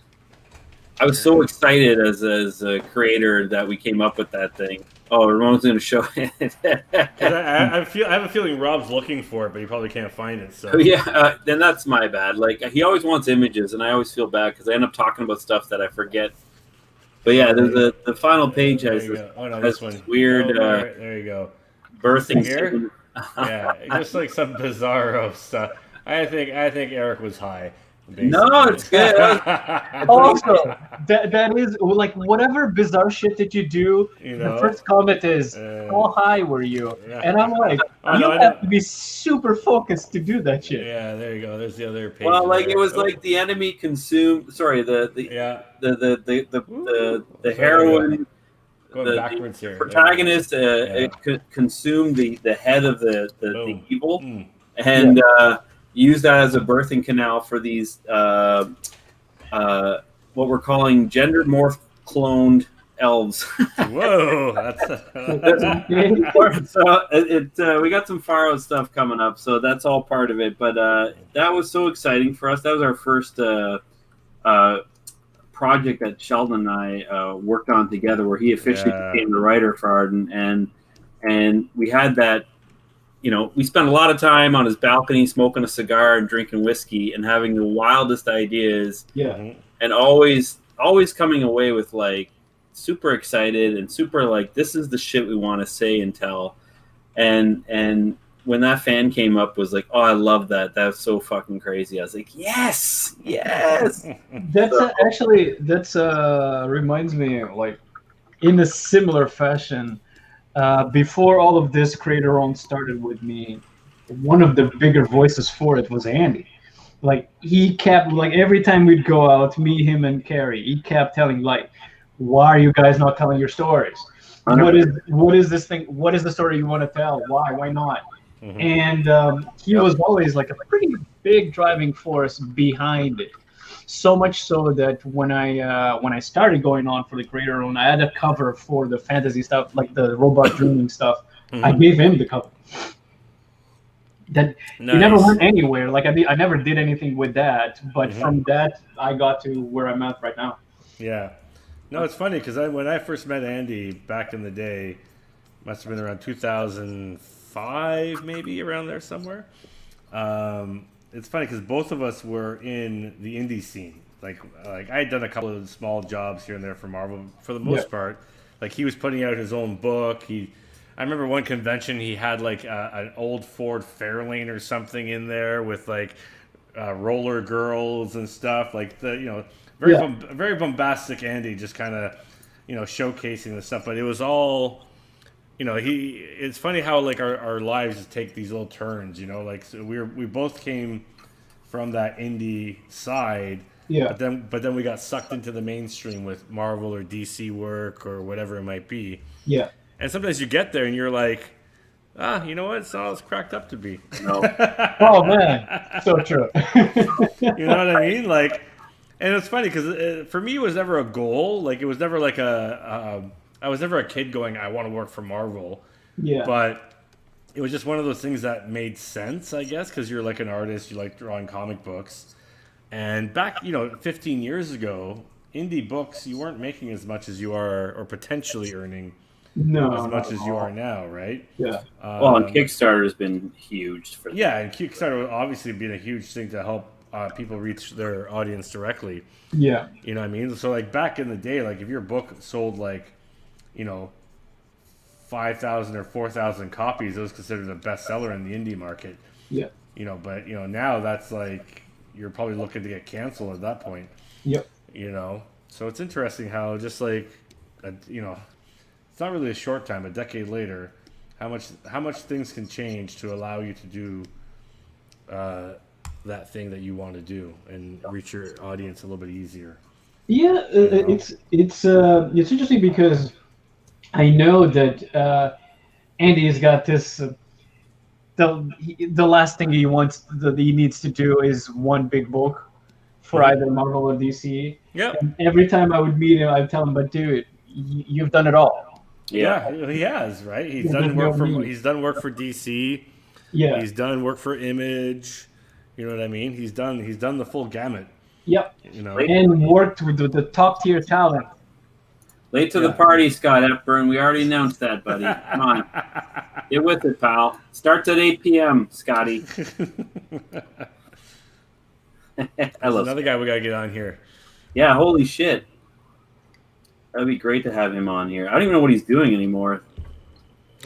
I was so excited as a creator that we came up with that thing. Oh, Ramon's going to show it. 'Cause I have a feeling Rob's looking for it, but he probably can't find it. So Yeah, then that's my bad. Like he always wants images, and I always feel bad because I end up talking about stuff that I forget. But yeah, the final page has this one. Weird. There you go. Birthing here. Yeah, just like some bizarro stuff. I think Eric was high. Basically. No, it's good. Also, that is like whatever bizarre shit that you do. The first comment is, "How high were you?" And I'm like, you have to be super focused to do that shit. Yeah, there you go. There's the other page. Well, like it was like the enemy consumed. Sorry, the heroine. Going backwards here. Protagonist consumed the head of the evil, and used that as a birthing canal for these what we're calling gender morph cloned elves. Whoa, so we got some far out stuff coming up, so that's all part of it. But that was so exciting for us. That was our first project that Sheldon and I worked on together, where he officially became the writer for Arden, and we had that. We spent a lot of time on his balcony smoking a cigar and drinking whiskey and having the wildest ideas. Yeah, and always coming away with like super excited and super like, this is the shit we want to say and tell. And when that fan came up, was like, oh, I love that. That's so fucking crazy. I was like, yes. That's reminds me, like, in a similar fashion, before all of this, Creator On started with me, one of the bigger voices for it was Andy. Like, he kept, like, every time we'd go out, me, him, and Carrie, he kept telling, like, why are you guys not telling your stories? What is this thing? What is the story you want to tell? Why not? Mm-hmm. And he was always like a pretty big driving force behind it. So much so that when I started going on for the Creator On, I had a cover for the fantasy stuff, like the robot dreaming stuff. Mm-hmm. I gave him the cover. That nice. It never went anywhere. Like I never did anything with that, but from that I got to where I'm at right now. Yeah. No, it's funny because when I first met Andy back in the day, must have been around 2005, maybe around there somewhere. It's funny because both of us were in the indie scene. Like I had done a couple of small jobs here and there for Marvel. For the most part, like he was putting out his own book. I remember one convention he had like an old Ford Fairlane or something in there with like roller girls and stuff. Like very bombastic Andy, just kind of showcasing the stuff. But it was all. It's funny how like our lives just take these little turns, like so we both came from that indie side, but then we got sucked into the mainstream with Marvel or DC work or whatever it might be. Yeah. And sometimes you get there and you're like, you know what? It's not all it's cracked up to be. No. Oh man, so true. You know what I mean? Like, and it's funny because for me it was never a goal. Like it was never like I was never a kid going, I want to work for Marvel. Yeah. But it was just one of those things that made sense, I guess, because you're like an artist, you like drawing comic books. And back, 15 years ago, indie books, you weren't making as much as you are, or potentially earning as much as you are now, right? Yeah. And Kickstarter has been huge for them. Yeah, and Kickstarter obviously been a huge thing to help people reach their audience directly. Yeah. You know what I mean? So like back in the day, like if your book sold like 5,000 or 4,000 copies, it was considered a bestseller in the indie market. Yeah. But now that's like you're probably looking to get canceled at that point. Yep. So it's interesting how just like it's not really a short time, a decade later, how much things can change to allow you to do that thing that you want to do and reach your audience a little bit easier. Yeah, it's interesting because I know that Andy has got this. The last thing he wants that he needs to do is one big book for either Marvel or DC. Yeah. Every time I would meet him, I'd tell him, "But dude, you've done it all." Yeah, he has, right? He's done work for DC. Yeah. He's done work for Image. You know what I mean? He's done the full gamut. Yep. And worked with the top tier talent. Late to the party, Scott Hepburn. We already announced that, buddy. Come on. Get with it, pal. Starts at 8 p.m., Scotty. There's another guy we got to get on here. Yeah, holy shit. That'd be great to have him on here. I don't even know what he's doing anymore.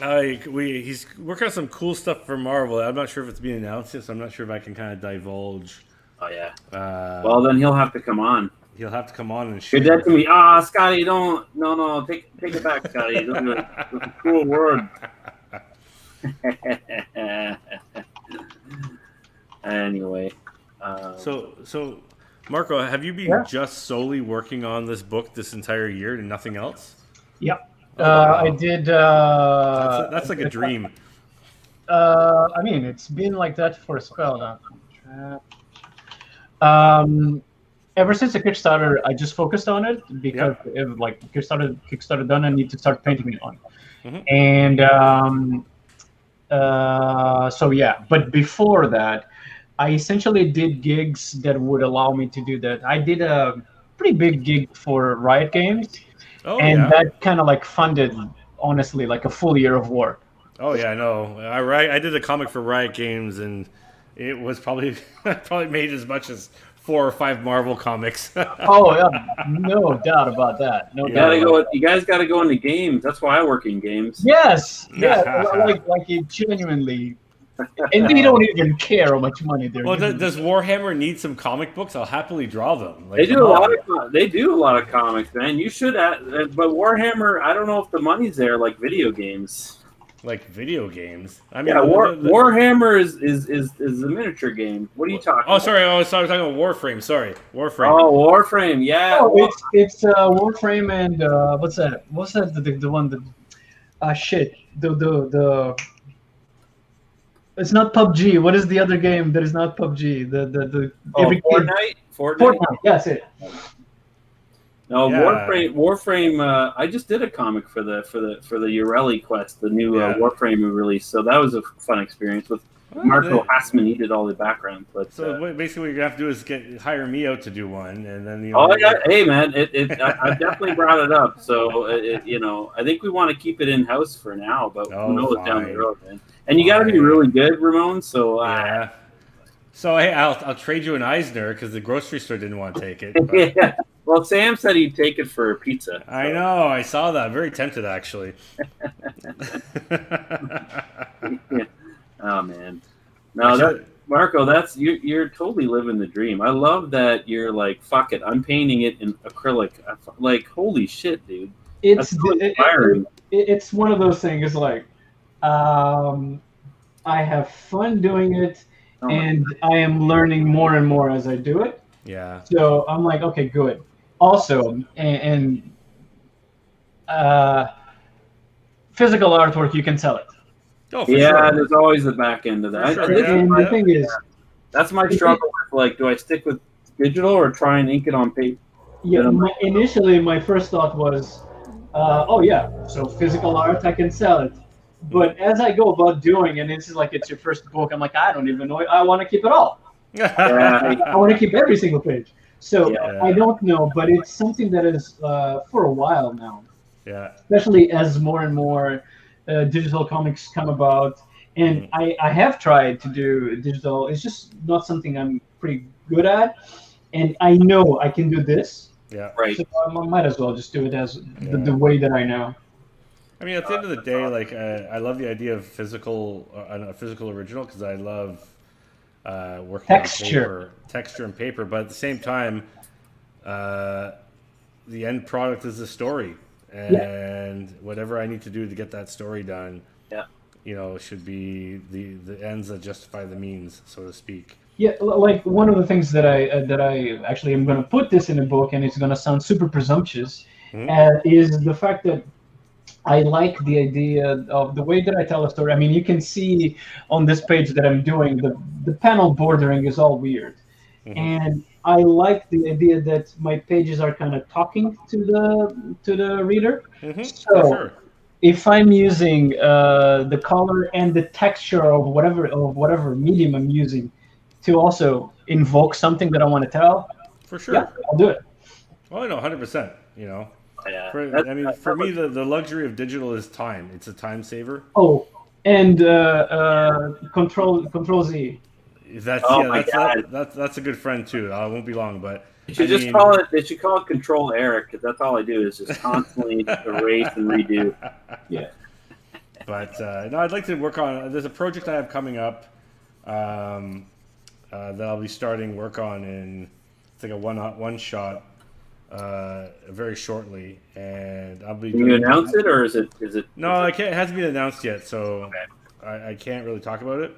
He's working on some cool stuff for Marvel. I'm not sure if it's being announced yet, so I'm not sure if I can kind of divulge. Oh, yeah. Well, then he'll have to come on. He'll have to come on and share. You're dead to me. Scotty, don't. No. Take it back, Scotty. It's a cool word. Anyway. So, Marco, have you been just solely working on this book this entire year and nothing else? Yep. Wow. I did. That's like a dream. I mean, it's been like that for a spell now. Ever since the Kickstarter, I just focused on it because if like Kickstarter done, I need to start painting it on. And so yeah, but before that, I essentially did gigs that would allow me to do that. I did a pretty big gig for Riot Games, that kind of like funded, honestly, like a full year of work. Oh yeah, I know. I did a comic for Riot Games, and it was probably made as much as 4 or 5 Marvel comics. Oh yeah, no doubt about that. No doubt. You guys got to go into games. That's why I work in games. Yes, like it genuinely. And they don't even care how much money they're. Well, does Warhammer need some comic books? I'll happily draw them. They do a lot of comics, man. You should, but Warhammer. I don't know if the money's there like video games. Like video games. I mean, Warhammer is a miniature game. What are you talking? Oh, sorry. I was talking about Warframe. Sorry, Warframe. Oh, Warframe. Yeah. Oh, it's Warframe and what's that? What's that? The one that shit. The it's not PUBG. What is the other game that is not PUBG? Fortnite. Yes, it. No, Warframe. I just did a comic for the Ureli quest, the new Warframe we released. So that was a fun experience with Marco Hassman. He did all the background. But basically, what you have to do is hire me out to do one, and then hey man, I definitely brought it up. So I think we want to keep it in house for now, but who knows down the road, man. And you got to be really good, Ramon. So yeah. So hey, I'll trade you an Eisner because the grocery store didn't want to take it. Yeah. Well, Sam said he'd take it for a pizza. So. I know. I saw that. Very tempted, actually. Oh man. No, Marco, you're totally living the dream. I love that you're like, fuck it, I'm painting it in acrylic. Like, holy shit, dude. It's inspiring. It's one of those things. Like, I have fun doing it, and I am learning more and more as I do it. Yeah. So I'm like, okay, good. Also, and physical artwork, you can sell it. Oh, for sure. There's always the back end of that. Sure, the thing is, that's my struggle with, like, do I stick with digital or try and ink it on paper? Yeah, initially my first thought was, so physical art, I can sell it. But as I go about doing, and it's like it's your first book, I'm like, I don't even know. I want to keep it all. I want to keep every single page. So I don't know, but it's something that is for a while now. Yeah. Especially as more and more digital comics come about, and I have tried to do digital. It's just not something I'm pretty good at, and I know I can do this. Yeah. Right. So I might as well just do it as the way that I know. I mean, at the end of the day, like I love the idea of a physical original because I love working on texture and paper. But at the same time, the end product is the story, and whatever I need to do to get that story done, should be the ends that justify the means, so to speak. Yeah, like one of the things that I actually am going to put this in a book, and it's going to sound super presumptuous, is the fact that I like the idea of the way that I tell a story. I mean, you can see on this page that I'm doing, the panel bordering is all weird. And I like the idea that my pages are kind of talking to the reader. So if I'm using the color and the texture of whatever medium I'm using to also invoke something that I want to tell, for sure, I'll do it. Oh, I know, 100%. Yeah. For me, the luxury of digital is time. It's a time saver. Oh, and Control Z. That's Oh yeah, my God. that's a good friend too. I won't be long, but They should just call it. They should call it Control Eric, because that's all I do is just constantly erase and redo. Yeah. But no, I'd like to work on. There's a project I have coming up that I'll be starting work on in. It's like a one shot very shortly, and I'll be. Can you announce it, or is it? No, I can't. It hasn't been announced yet, so I can't really talk about it.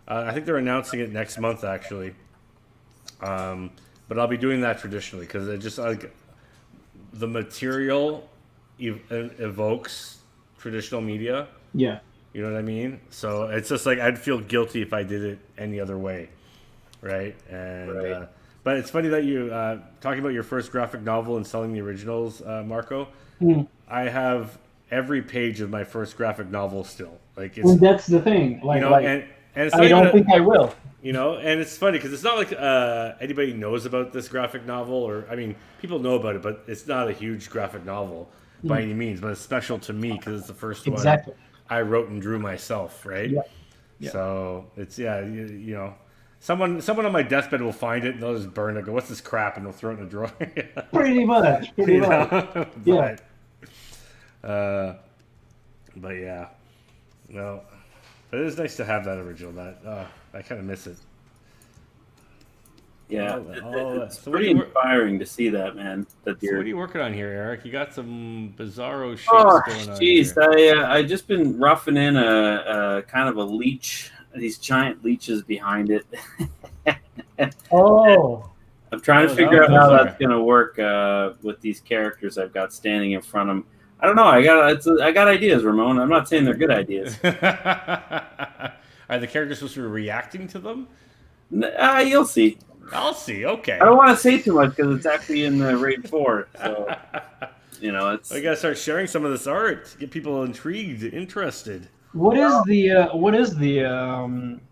I think they're announcing it next month, actually. But I'll be doing that traditionally because it just like the material evokes traditional media. Yeah. You know what I mean? So it's just like I'd feel guilty if I did it any other way, right? And but it's funny that you talking about your first graphic novel and selling the originals, Marco. Mm. I have every page of my first graphic novel still. Like it's, and that's the thing. Like, you know, like and it's I don't think I will. You know, and it's funny because it's not like anybody knows about this graphic novel, or I mean, people know about it, but it's not a huge graphic novel by any means. But it's special to me because it's the first one I wrote and drew myself, right? Yeah. Yeah. So it's you know, someone on my deathbed will find it and they'll just burn it. Go, what's this crap? And they'll throw it in a drawer. Pretty much. You know? Yeah. But yeah, no. But it is nice to have that original. I kind of miss it. Yeah, it's So pretty inspiring to see that, man. So what are you working on here, Eric? You got some bizarro shapes going on. Jeez, I just been roughing in a kind of a leech. These giant leeches behind it. Oh. I'm trying to figure out how that's gonna work with these characters I've got standing in front of them. I don't know. I got ideas, Ramon. I'm not saying they're good ideas. Are the characters supposed to be reacting to them? You'll see. I'll see. Okay. I don't want to say too much because it's actually in the Raid 4. So, you know, it's. I gotta start sharing some of this art. Get people intrigued, interested. What is the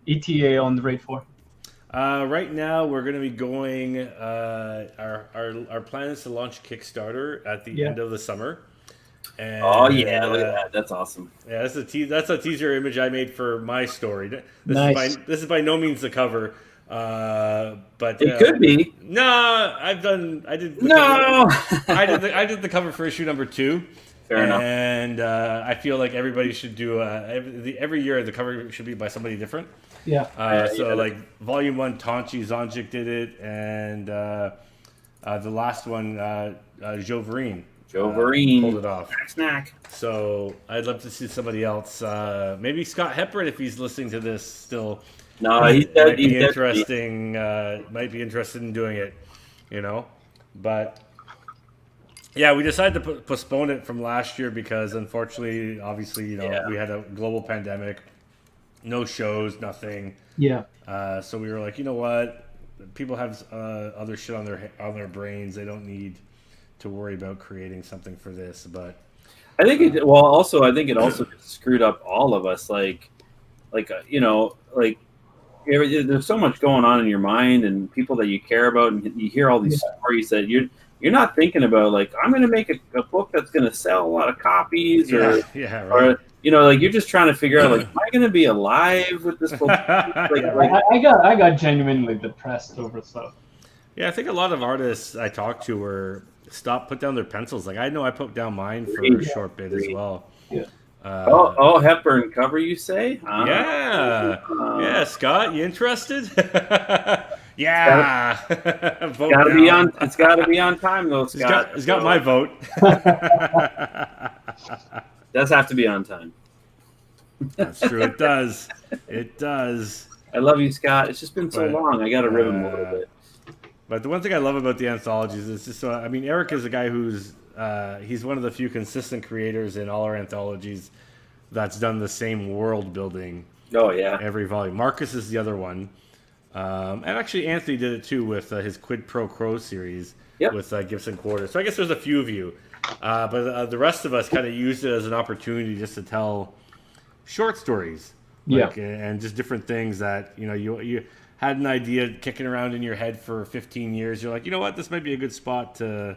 ETA on the Raid 4? Right now, we're going to be going. Our plan is to launch Kickstarter at the end of the summer. And, oh yeah, look at that! That's awesome. Yeah, that's a teaser image I made for my story. Nice. This is by no means the cover, but it could be. No, I did the cover for issue number 2. Fair enough. And I feel like everybody should do every year the cover should be by somebody different. Yeah. Like Volume 1, Tonchi Zonjic did it, and the last one, Joe Vereen. Pulled it off. Snack. So I'd love to see somebody else. Maybe Scott Hepburn, if he's listening to this still. No, might be interesting. Might be interested in doing it. You know, but yeah, we decided to postpone it from last year because, unfortunately, obviously, you know, we had a global pandemic, no shows, nothing. Yeah. So we were like, you know what? People have other shit on their brains. They don't need to worry about creating something for this. But I think it. Well, also, I think it also screwed up all of us. Like you know, like there's so much going on in your mind and people that you care about, and you hear all these stories that you're not thinking about. Like, I'm going to make a book that's going to sell a lot of copies, or you know, like you're just trying to figure out, like, am I going to be alive with this book? I got genuinely depressed over stuff. Yeah, I think a lot of artists I talked to were put down their pencils. Like I know I put down mine for a short bit as well. Yeah. Hepburn cover, you say? Yeah, Scott, you interested? Yeah. It's got to be on time though, Scott. It's got my vote. Does have to be on time. That's true. It does. It does. I love you, Scott. It's just been so long. I got to rib him a little bit. But the one thing I love about the anthologies is just, I mean, Eric is a guy who's, he's one of the few consistent creators in all our anthologies that's done the same world building. Oh, yeah. Every volume. Marcus is the other one. And actually, Anthony did it too with his Quid Pro Quo series with Gibson Quarter. So I guess there's a few of you. But the rest of us kind of used it as an opportunity just to tell short stories. And just different things that, you know, you had an idea kicking around in your head for 15 years. You're like, you know what, this might be a good spot to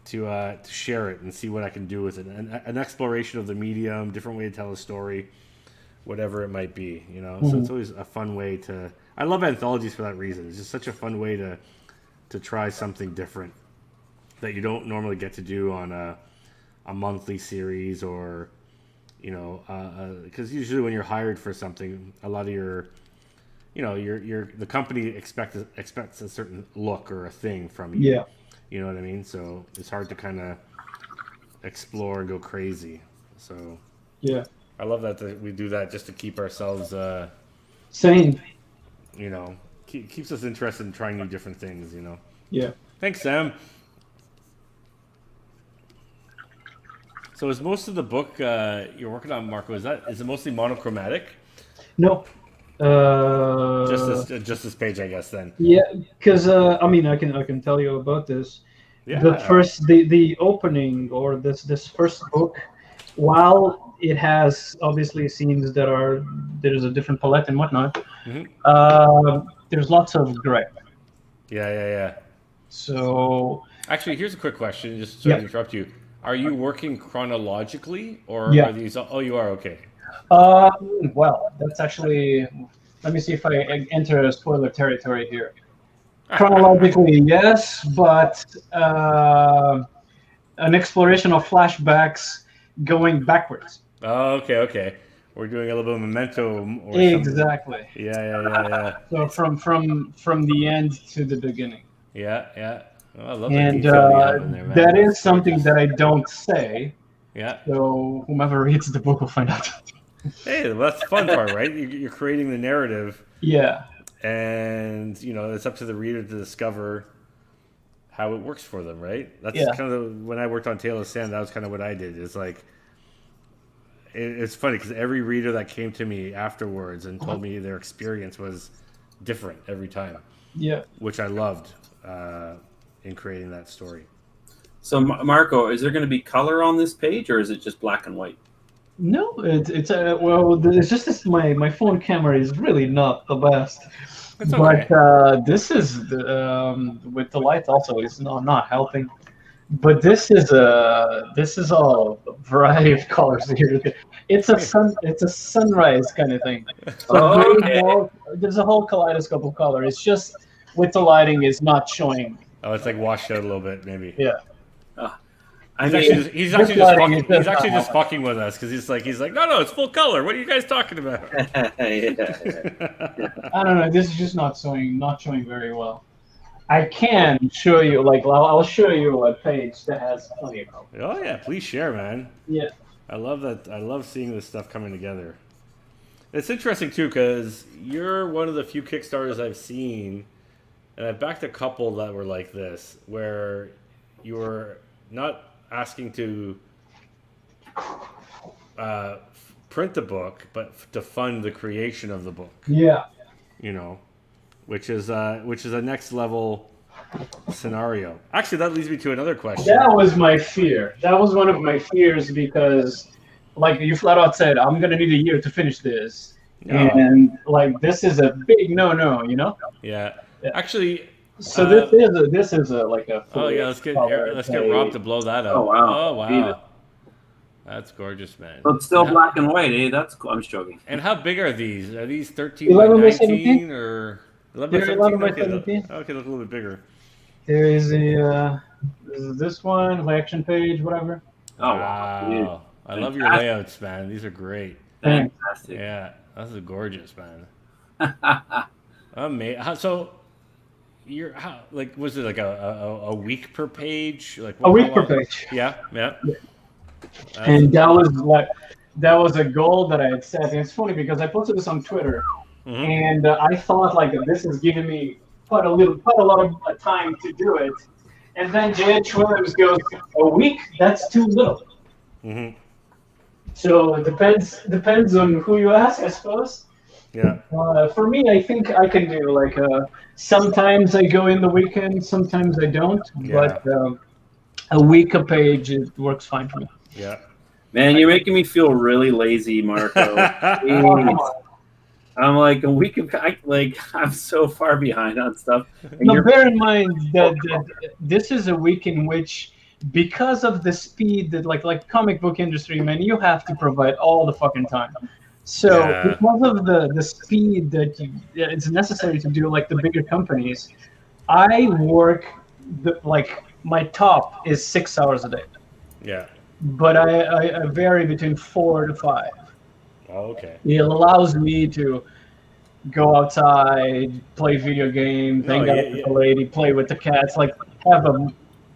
to share it and see what I can do with it. An exploration of the medium, different way to tell a story, whatever it might be, you know. So it's always a fun way to. I love anthologies for that reason. It's just such a fun way to try something different that you don't normally get to do on a monthly series, or you know, because usually when you're hired for something, a lot of your the company expects a certain look or a thing from you. Yeah. You know what I mean? So it's hard to kind of explore and go crazy. So Yeah. I love that we do that just to keep ourselves, Same. you know, keeps us interested in trying new different things, you know. Yeah. Thanks, Sam. So is most of the book you're working on, Marco, is it mostly monochromatic? No. Just this page, I guess, then. Yeah, because I mean, I can tell you about this. Yeah. The opening, or this first book, while it has obviously scenes there's a different palette and whatnot, there's lots of gray. Yeah. So actually, here's a quick question, just to interrupt you. Are you working chronologically, or are these? Oh, you are, okay. Well, that's actually. Let me see if I enter spoiler territory here. Chronologically, yes, but an exploration of flashbacks going backwards. Oh, okay. We're doing a little bit of Memento or Exactly. something. Yeah. So from the end to the beginning. Yeah. Oh, I love And detail you have in there, man. that is something that I don't say. Yeah. So whomever reads the book will find out. Hey, well, that's the fun part, right? You're creating the narrative. Yeah. And, you know, it's up to the reader to discover how it works for them, right? That's kind of, when I worked on Tale of Sand, that was kind of what I did. It's like, it's funny because every reader that came to me afterwards and told me their experience was different every time. Yeah. Which I loved in creating that story. So, Marco, is there going to be color on this page, or is it just black and white? No, it's just this. My phone camera is really not the best. It's okay. But this is with the lights also is not helping. But this is all a variety of colors here. It's a sunrise kind of thing. So there's a whole kaleidoscope of color. It's just with the lighting is not showing. Oh, it's like washed out a little bit, maybe. Yeah. He's actually just fucking with us because he's like, no, it's full color. What are you guys talking about? I don't know. This is just not showing very well. I can show you, I'll show you a page that has plenty of color. Oh yeah, please share, man. Yeah. I love that. I love seeing this stuff coming together. It's interesting too because you're one of the few Kickstarters I've seen, and I've backed a couple that were like this, where you were not asking to print the book, but to fund the creation of the book. Yeah. You know, which is a next level scenario. Actually, that leads me to another question. That was my fear. That was one of my fears because, like, you flat out said, I'm gonna need a year to finish this, and this is a big no, you know. Yeah. Actually. So this is a oh yeah, let's get Rob to blow that up. Oh wow, that's gorgeous, man. So it's still black and white, eh? That's cool. I'm just joking. And how big are these? Are these 13 by 19 or 11 by 17? Okay, look a little bit bigger. There is this one, reaction page, whatever. Oh wow! I love your layouts, man. These are great. Fantastic. Yeah, this is gorgeous, man. Amazing. So. Was it like a week per page? Like a week per page. Yeah. And that was a goal that I had set. And it's funny because I posted this on Twitter, and I thought this is giving me quite a lot of time to do it. And then J.H. Williams goes, a week? That's too little. Mm-hmm. So it depends on who you ask, I suppose. Yeah. For me, I think I can do sometimes I go in the weekend, sometimes I don't. Yeah. But a week a page, it works fine for me. Yeah. Man, you're making me feel really lazy, Marco. I'm like a week of I'm so far behind on stuff. Now, bear in mind that this is a week in which because of the speed that like comic book industry, man, you have to provide all the fucking time. So Yeah. because of the speed that it's necessary to do, like the bigger companies, I work like my top is 6 hours a day, Yeah. but I vary between 4 to 5. Oh, okay. It allows me to go outside, play video games, No, hang out yeah, with the lady, play with the cats, like have a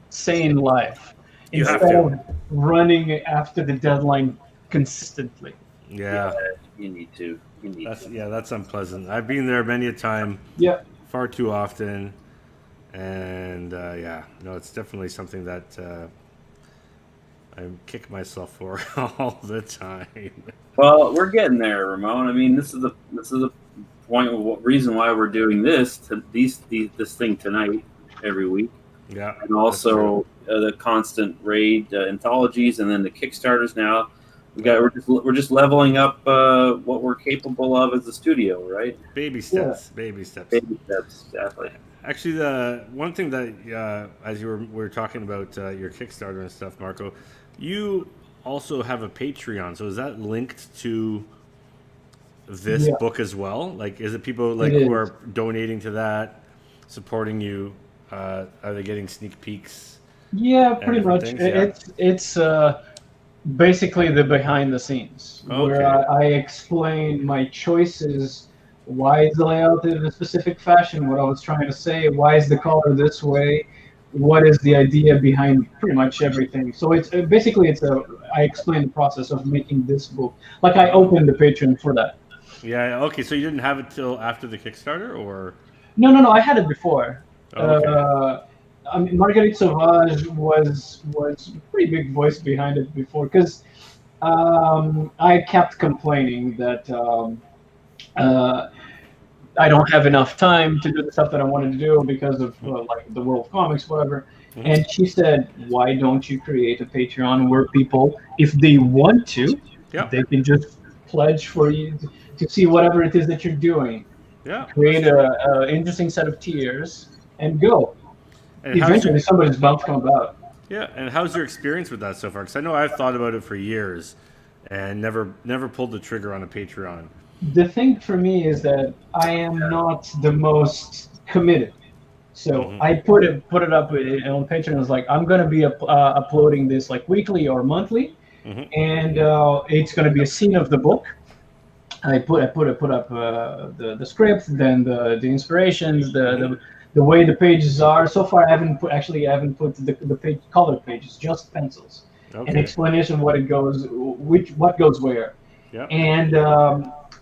sane life You have instead to. of running after the deadline consistently. Yeah. You need to. You need That's to. that's unpleasant. I've been there many a time, Yeah. far too often, and yeah, no, it's definitely something that I kick myself for all the time. Well, we're getting there, Ramon. I mean, this is the point of reason why we're doing this this thing tonight every week, Yeah, and also the constant raid anthologies, and then the Kickstarters. Now we're just leveling up what we're capable of as a studio, right? baby steps, baby steps. Baby steps, exactly. Actually, the one thing that as we were talking about your Kickstarter and stuff, Marco, you also have a Patreon. So is that linked to this Yeah. book as well? Like, is it people like It who is. are donating to that, supporting you? Are they getting sneak peeks? Yeah, pretty different much. things, yeah. It's basically the behind the scenes where Okay. I explain my choices. Why is the layout in a specific fashion? What I was trying to say. Why is the color this way? What is the idea behind pretty much everything? So it's basically I explain the process of making this book. Like I opened the Patreon for that. Yeah. Okay. So you didn't have it till after the Kickstarter, or No. I had it before. okay. I mean, Marguerite Sauvage was a pretty big voice behind it before because I kept complaining that uh, I don't have enough time to do the stuff that I wanted to do because of like the world of comics, whatever. Mhm. And she said, "Why don't you create a Patreon where people, if they want to, Yeah. they can just pledge for you to see whatever it is that you're doing, Yeah. create That's true. a interesting set of tiers, and go." And how's Eventually, your, somebody's bound to come about. yeah, and how's your experience with that so far? Because I know I've thought about it for years, and never pulled the trigger on a Patreon. The thing for me is that I am not the most committed. So Mhm. I put it up on Patreon. I was like, I'm gonna be uploading this like weekly or monthly, Mhm. and it's gonna be a scene of the book. I put up the script, then the inspirations, the way the pages are. So far, I haven't put the page color pages, just pencils, an Okay. explanation what it goes, what goes where. Yeah. And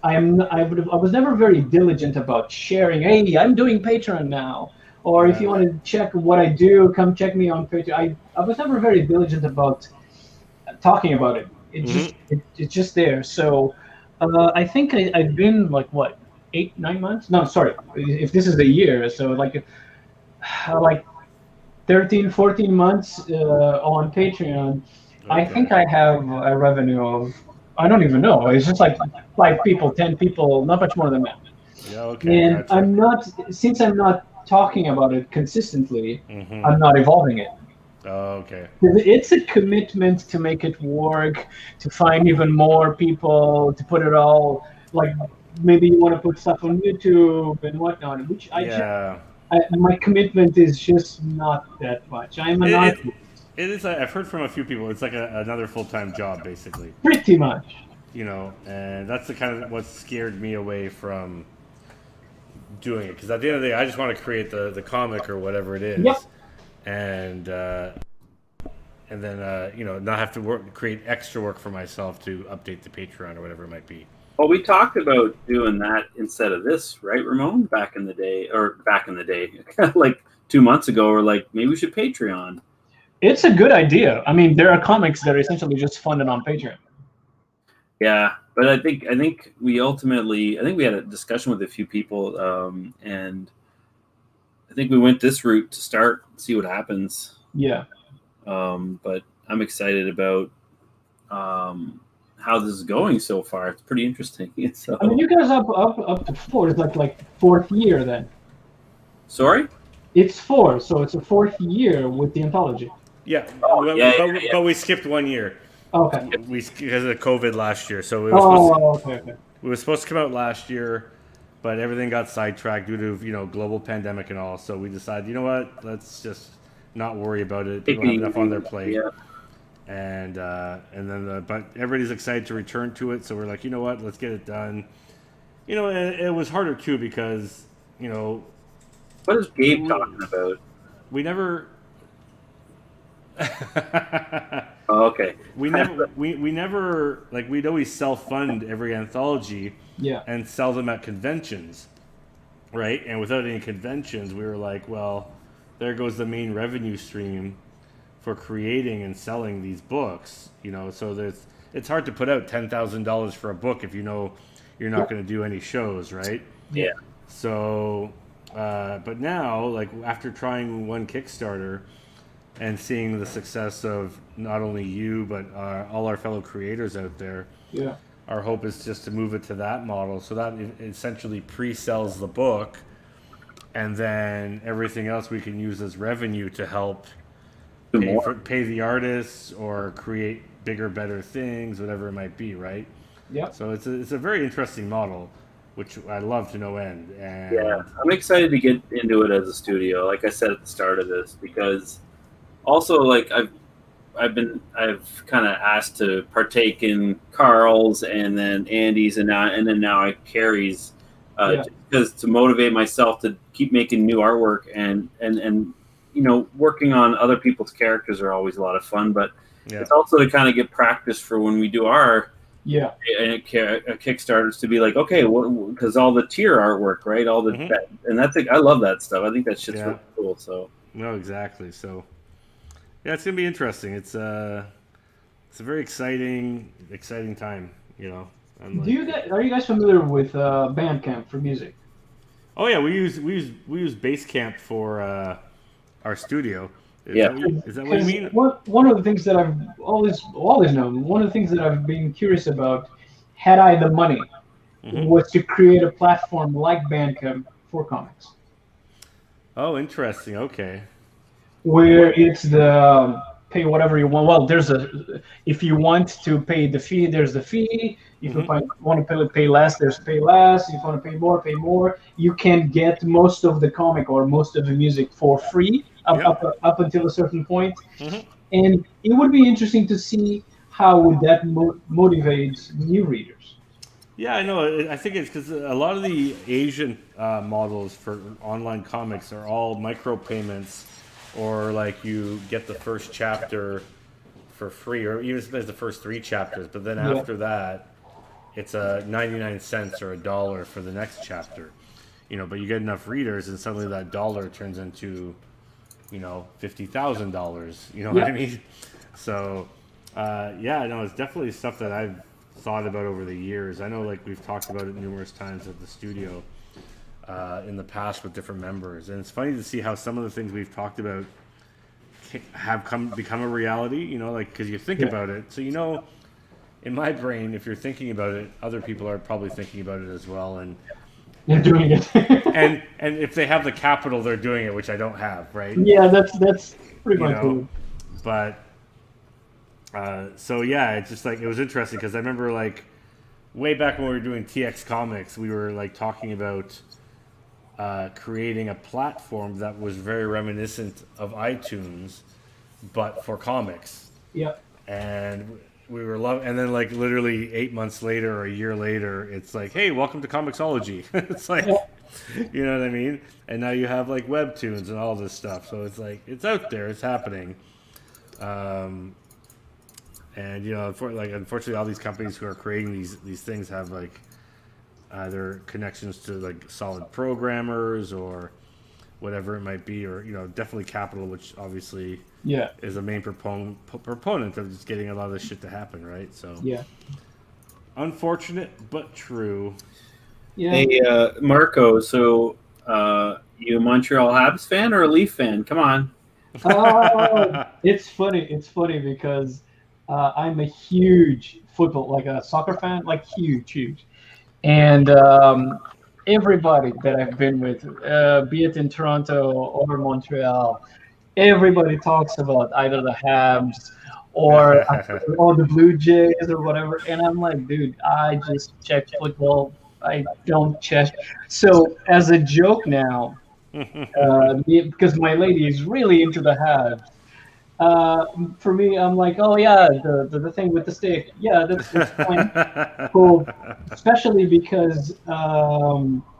I was never very diligent about sharing. Hey, I'm doing Patreon now, or if you want to check what I do, come check me on Patreon. I was never very diligent about talking about it. It's just there. So I think I've been like what 8 9 months? No, sorry. If this is a year, so like 13 14 months on Patreon. I Okay. think I have a revenue of, I don't even know. It's just like 5 people, 10 people, not much more than that. Yeah. Okay. And Gotcha. since I'm not talking about it consistently, Mhm. I'm not evolving it. Okay. It's a commitment to make it work, to find even more people, to put it all, like maybe you want to put stuff on YouTube and whatnot, which Yeah. my commitment is just not that much. I'm an It, artist, it, it is. I've heard from a few people. It's like another full-time job, basically. pretty much. You know, and that's the kind of what scared me away from doing it. Because at the end of the day, I just want to create the comic or whatever it is, Yep. and then not have to create extra work for myself to update the Patreon or whatever it might be. Well, we talked about doing that instead of this, right, Ramon? Back in the day, like 2 months ago, we're like, maybe we should Patreon. It's a good idea. I mean, there are comics that are essentially just funded on Patreon. Yeah, but I think we had a discussion with a few people, and I think we went this route to start, see what happens. Yeah. But I'm excited about how this is going so far. It's pretty interesting. So, I mean, you guys up to 4. It's like fourth year then. sorry? It's 4, so it's a fourth year with the anthology. Yeah, Oh, but we skipped 1 year. Okay. Because of COVID last year, so it was Okay. it was supposed to come out last year, but everything got sidetracked due to global pandemic and all. So we decided, you know what, let's just not worry about it. People have enough on their plate. Yeah. And then but everybody's excited to return to it, so we're like, you know what, let's get it done. And it was harder too because What is Gabe talking about? we never Oh, okay. we never like, we'd always self-fund every anthology Yeah. and sell them at conventions, right? And without any conventions, we were like, well, there goes the main revenue stream for creating and selling these books. So it's hard to put out $10,000 for a book if you're not going to do any shows, right? Yeah. So, but now, like, after trying one Kickstarter and seeing the success of not only you but all our fellow creators out there, Yeah. our hope is just to move it to that model, so that it essentially pre-sells the book, and then everything else we can use as revenue to help pay the artists or create bigger, better things, whatever it might be, right? Yeah. So it's a very interesting model, which I love to no end. And Yeah, I'm excited to get into it as a studio, like I said at the start of this, because also, like, I've kind of asked to partake in Carl's and then Andy's and now Carrie's, because to motivate myself to keep making new artwork and working on other people's characters are always a lot of fun, but it's also to kind of get practice for when we do our Kickstarters, to be like, okay, because all the tier artwork, right? All the and that's I love that stuff. I think that shit's really cool. So no, exactly. So yeah, it's gonna be interesting. It's a very exciting time. Are you guys familiar with Bandcamp for music? Oh yeah, we use Basecamp for our studio. Is that what you mean? One of the things that I've always known, one of the things that I've been curious about, had I the money, was to create a platform like Bandcamp for comics. Oh, interesting. Okay. Where it's the pay whatever you want. Well, if you want to pay the fee, there's the fee. If you want to pay less, there's pay less. If you want to pay more, pay more. You can get most of the comic or most of the music for free up until a certain point. And it would be interesting to see how would that motivate new readers. Yeah, I know. I think it's because a lot of the Asian models for online comics are all micropayments, or like you get the first chapter for free, or even if there's the first 3 chapters, but then after that, it's 99 cents or $1 for the next chapter. But you get enough readers, and suddenly that dollar turns into, $50,000. You know what I mean? So, it's definitely stuff that I've thought about over the years. I know, like, we've talked about it numerous times at the studio in the past with different members, and it's funny to see how some of the things we've talked about have become a reality. Because you think about it, so in my brain, if you're thinking about it, other people are probably thinking about it as well, and they're doing it. and if they have the capital, they're doing it, which I don't have, right? Yeah, that's pretty much cool. But so yeah, it's just like, it was interesting because I remember, like, way back when we were doing TX Comics, we were like talking about creating a platform that was very reminiscent of iTunes, but for comics. Yeah. And we were and then, like, literally 8 months later or a year later, it's like, hey, welcome to Comixology. It's like, you know what I mean? And now you have, like, webtoons and all this stuff. So it's like, it's out there, it's happening. And unfortunately, all these companies who are creating these things have, like, either connections to, like, solid programmers or whatever it might be, or definitely capital, which obviously is a main proponent of just getting a lot of this shit to happen, right? So unfortunate but true. Yeah. Hey, Marco, so you a Montreal Habs fan or a Leaf fan? Come on. It's funny because I'm a huge football, like a soccer fan, like huge. And everybody that I've been with, be it in Toronto or Montreal, everybody talks about either the Habs or or the Blue Jays or whatever, and I'm like, dude, I just check football. I don't check. So as a joke now, because my lady is really into the Habs. Uh, for me, I'm like, oh yeah, the thing with the stick, yeah, that's fine, cool. Especially because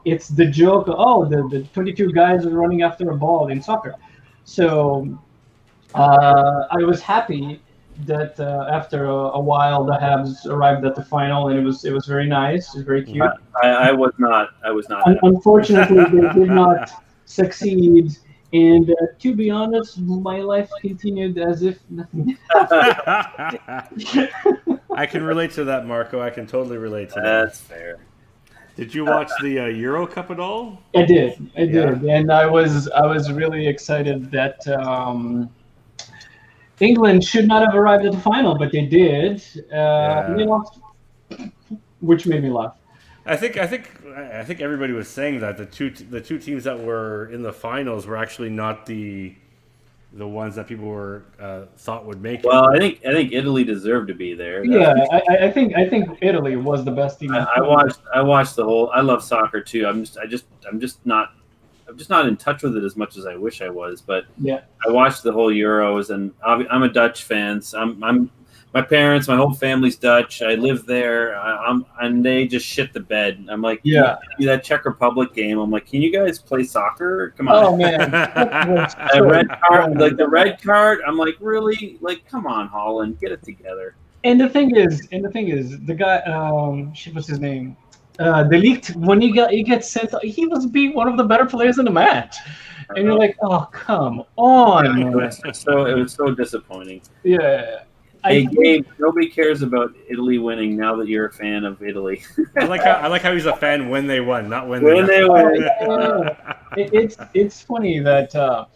it's the joke. Oh, the 22 guys are running after a ball in soccer. So I was happy that after a while the Habs arrived at the final, and it was very nice, it was very cute. I was not. I was not happy. Unfortunately, they did not succeed. And to be honest, my life continued as if nothing. I can relate to that, Marco. I can totally relate to that. That's fair. Did you watch the Euro Cup at all? I did, Yeah. and I was really excited that England should not have arrived at the final, but they did. They lost, which made me laugh. I think everybody was saying that the two teams that were in the finals were actually not the ones that people were thought would make it. Well, I think Italy deserved to be there. Yeah, I think Italy was the best team. I watched the whole. I love soccer too. I'm just not in touch with it as much as I wish I was. But Yeah, I watched the whole Euros, and I'm a Dutch fan. So I'm my parents, my whole family's Dutch. I live there. And they just shit the bed. I'm like, Yeah. that Czech Republic game. I'm like, can you guys play soccer? Come on. oh man, A red card, like the red card. I'm like, really? Like, come on, Holland, get it together. And the thing is, the guy, shit, what's his name? The leaked when he gets sent, he was being one of the better players in the match, and you're like, oh come on, It man. was so disappointing. Yeah. Hey, Gabe, nobody cares about Italy winning now that you're a fan of Italy. I like how he's a fan when they won, not when When they won. It's funny that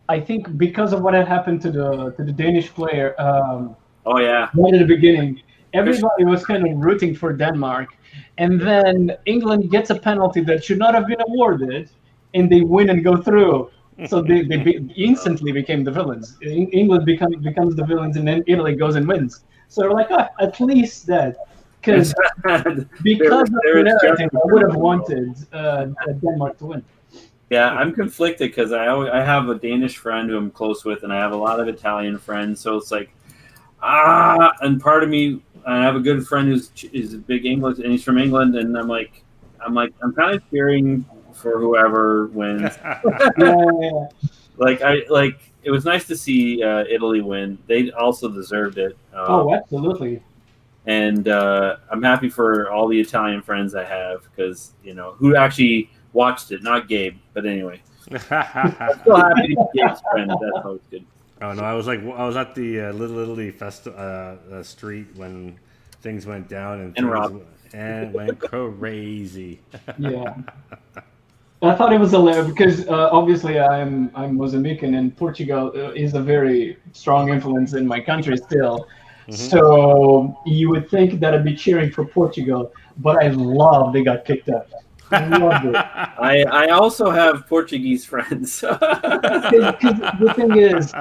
I think because of what had happened to the Danish player Oh yeah. right at the beginning, everybody was kind of rooting for Denmark, and then England gets a penalty that should not have been awarded, and they win and go through. So they instantly became the villains. England becomes the villains, and then Italy goes and wins. So they're like, at least that. Because of the narrative, I would have wanted Denmark to win. Yeah, I'm conflicted because I have a Danish friend who I'm close with, and I have a lot of Italian friends. So it's like, and part of me, I have a good friend is a big English, and he's from England, and I'm kind of cheering for whoever wins. Yeah. It was nice to see Italy win. They also deserved it. Oh, absolutely. And I'm happy for all the Italian friends I have because who actually watched it, not Gabe. But anyway, I'm still happy to be Gabe's friend. That's always good. Oh no, I was at the Little Italy street when things went down and went crazy. Yeah. I thought it was hilarious because obviously I'm Mozambican, and Portugal is a very strong influence in my country still. Mm-hmm. So you would think that I'd be cheering for Portugal, but I love they got kicked out. I loved it. I also have Portuguese friends. Because the thing is,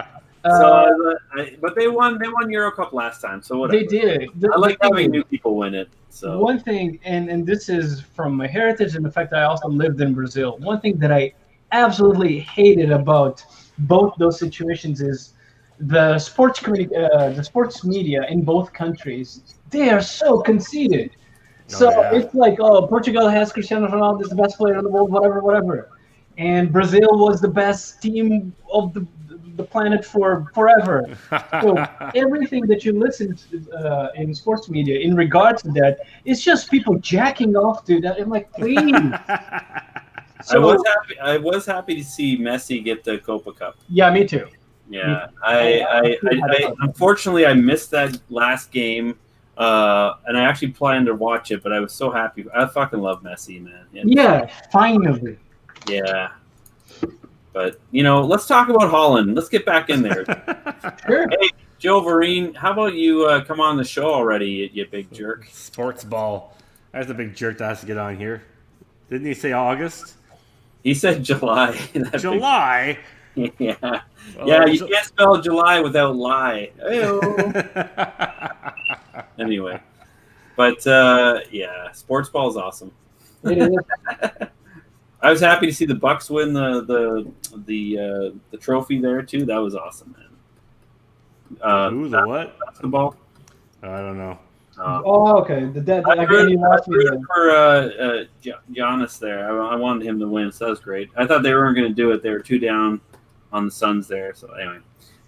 but they won Euro Cup last time, so whatever. They did. I like having new people win it. So one thing, and this is from my heritage and the fact that I also lived in Brazil. One thing that I absolutely hated about both those situations is the sports media in both countries. They are so conceited. It's like, Portugal has Cristiano Ronaldo, is the best player in the world, whatever. And Brazil was the best team of the planet for forever. So everything that you listen to in sports media in regards to that, it's just people jacking off to that. I'm like, please. So, I was happy to see Messi get the Copa Cup. Yeah, me too. Yeah, I unfortunately I missed that last game, and I actually planned to watch it, but I was so happy. I fucking love Messi, man. Yeah, finally. Yeah. But, let's talk about Holland. Let's get back in there. Sure. Hey, Joe Vereen, how about you come on the show already, you big jerk? Sports ball. That's the big jerk that has to get on here. Didn't he say August? He said July. July? Yeah, Well, yeah. You so- can't spell July without lie. Ayo. Anyway, but yeah, sports ball is awesome. It is. I was happy to see the Bucks win the trophy there too. That was awesome, man. Who, the what? Basketball. I don't know. Oh, okay. I Again, you lost me rooted there. for Giannis there. I wanted him to win, so that was great. I thought they weren't going to do it. They were 2 down on the Suns there. So anyway,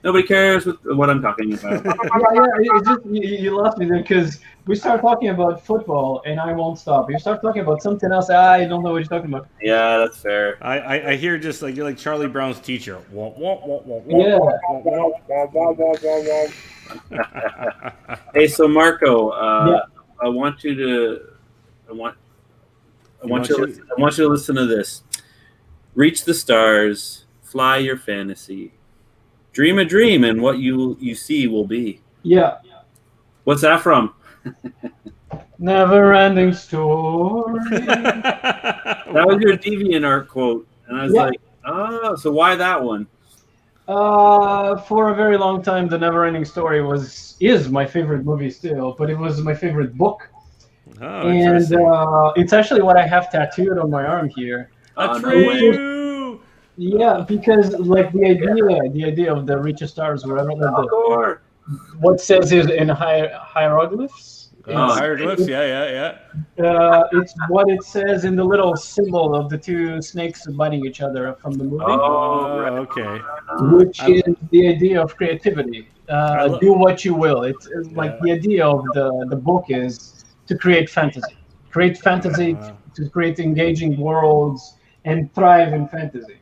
nobody cares what I'm talking about. It's just you lost me there because we start talking about football and I won't stop. You start talking about something else, I don't know what you're talking about. Yeah, that's fair. I hear just like you're like Charlie Brown's teacher. Yeah. Hey, so Marco, Yeah. I want you to listen to this. Reach the stars, fly your fantasy, dream a dream, and what you see will be. Yeah. What's that from? Never ending story. That was your DeviantArt quote, and I was Yeah. like, oh, so why that one? For a very long time, The Never Ending Story is my favorite movie still, but it was my favorite book. Oh, And interesting. it's actually what I have tattooed on my arm here. A no way. true. Yeah, because like the idea of the reach of stars, where I don't know Or what says is in hieroglyphs. Oh, Hieroglyphs. Yeah. It's what it says in the little symbol of the two snakes biting each other from the movie, Oh, right. Okay. which I- is the idea of creativity. lo- Do what you will. It's like Yeah. the idea of the book is to create fantasy. Create fantasy, to create engaging worlds, and thrive in fantasy.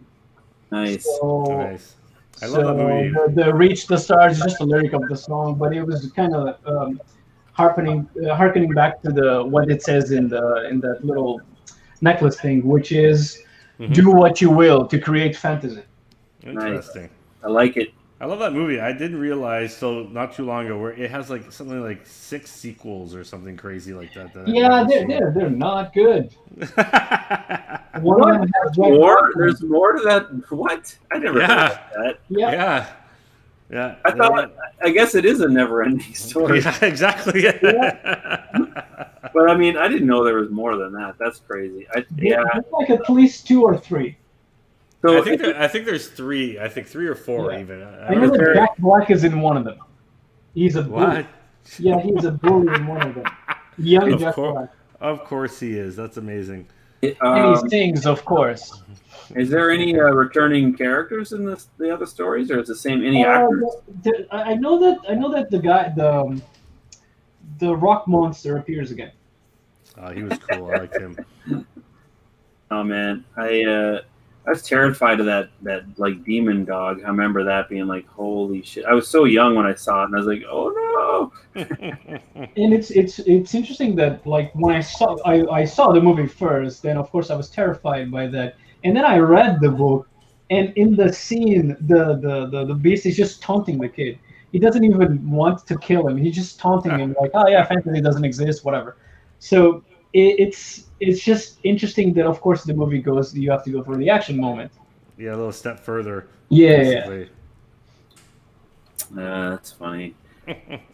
Nice. So, Nice. I love that movie. The Reach the Stars is just a lyric of the song, but it was kind of harkening back to what it says in that little necklace thing, which is Mhm. do what you will to create fantasy. Interesting. I like it. I love that movie. I didn't realize till not too long ago where it has like something like 6 sequels or something crazy like that. I've Yeah, never seen. they're not good. One What? of them has More? Black- There's more to that? What? I never heard Yeah. of that. Yeah, Yeah. I thought. I guess it is a never-ending story. Yeah, exactly. But I mean, I didn't know there was more than that. That's crazy. Yeah. there's like at least 2 or 3. So I think there's 3. I think 3 or 4 Yeah. even. I know that Jack Black is in one of them. He's a bully. What? Yeah, he's a bully in one of them. Young Of Jack course. Black. Of course he is. That's amazing. And he sings, of course. is there any returning characters in the other stories, or is it the same any actors? I know that the guy, the rock monster appears again. He was cool. I liked him. Oh man, I was terrified of that like demon dog. I remember that being like, holy shit. I was so young when I saw it, and I was like, oh no. And it's interesting that like when I saw the movie first, then of course I was terrified by that, and then I read the book, and in the scene, the beast is just taunting the kid. He doesn't even want to kill him. He's just taunting him like, oh yeah, fantasy doesn't exist, whatever. So it's just interesting that of course the movie goes, you have to go for the action moment. Yeah, a little step further. Yeah. basically. That's funny.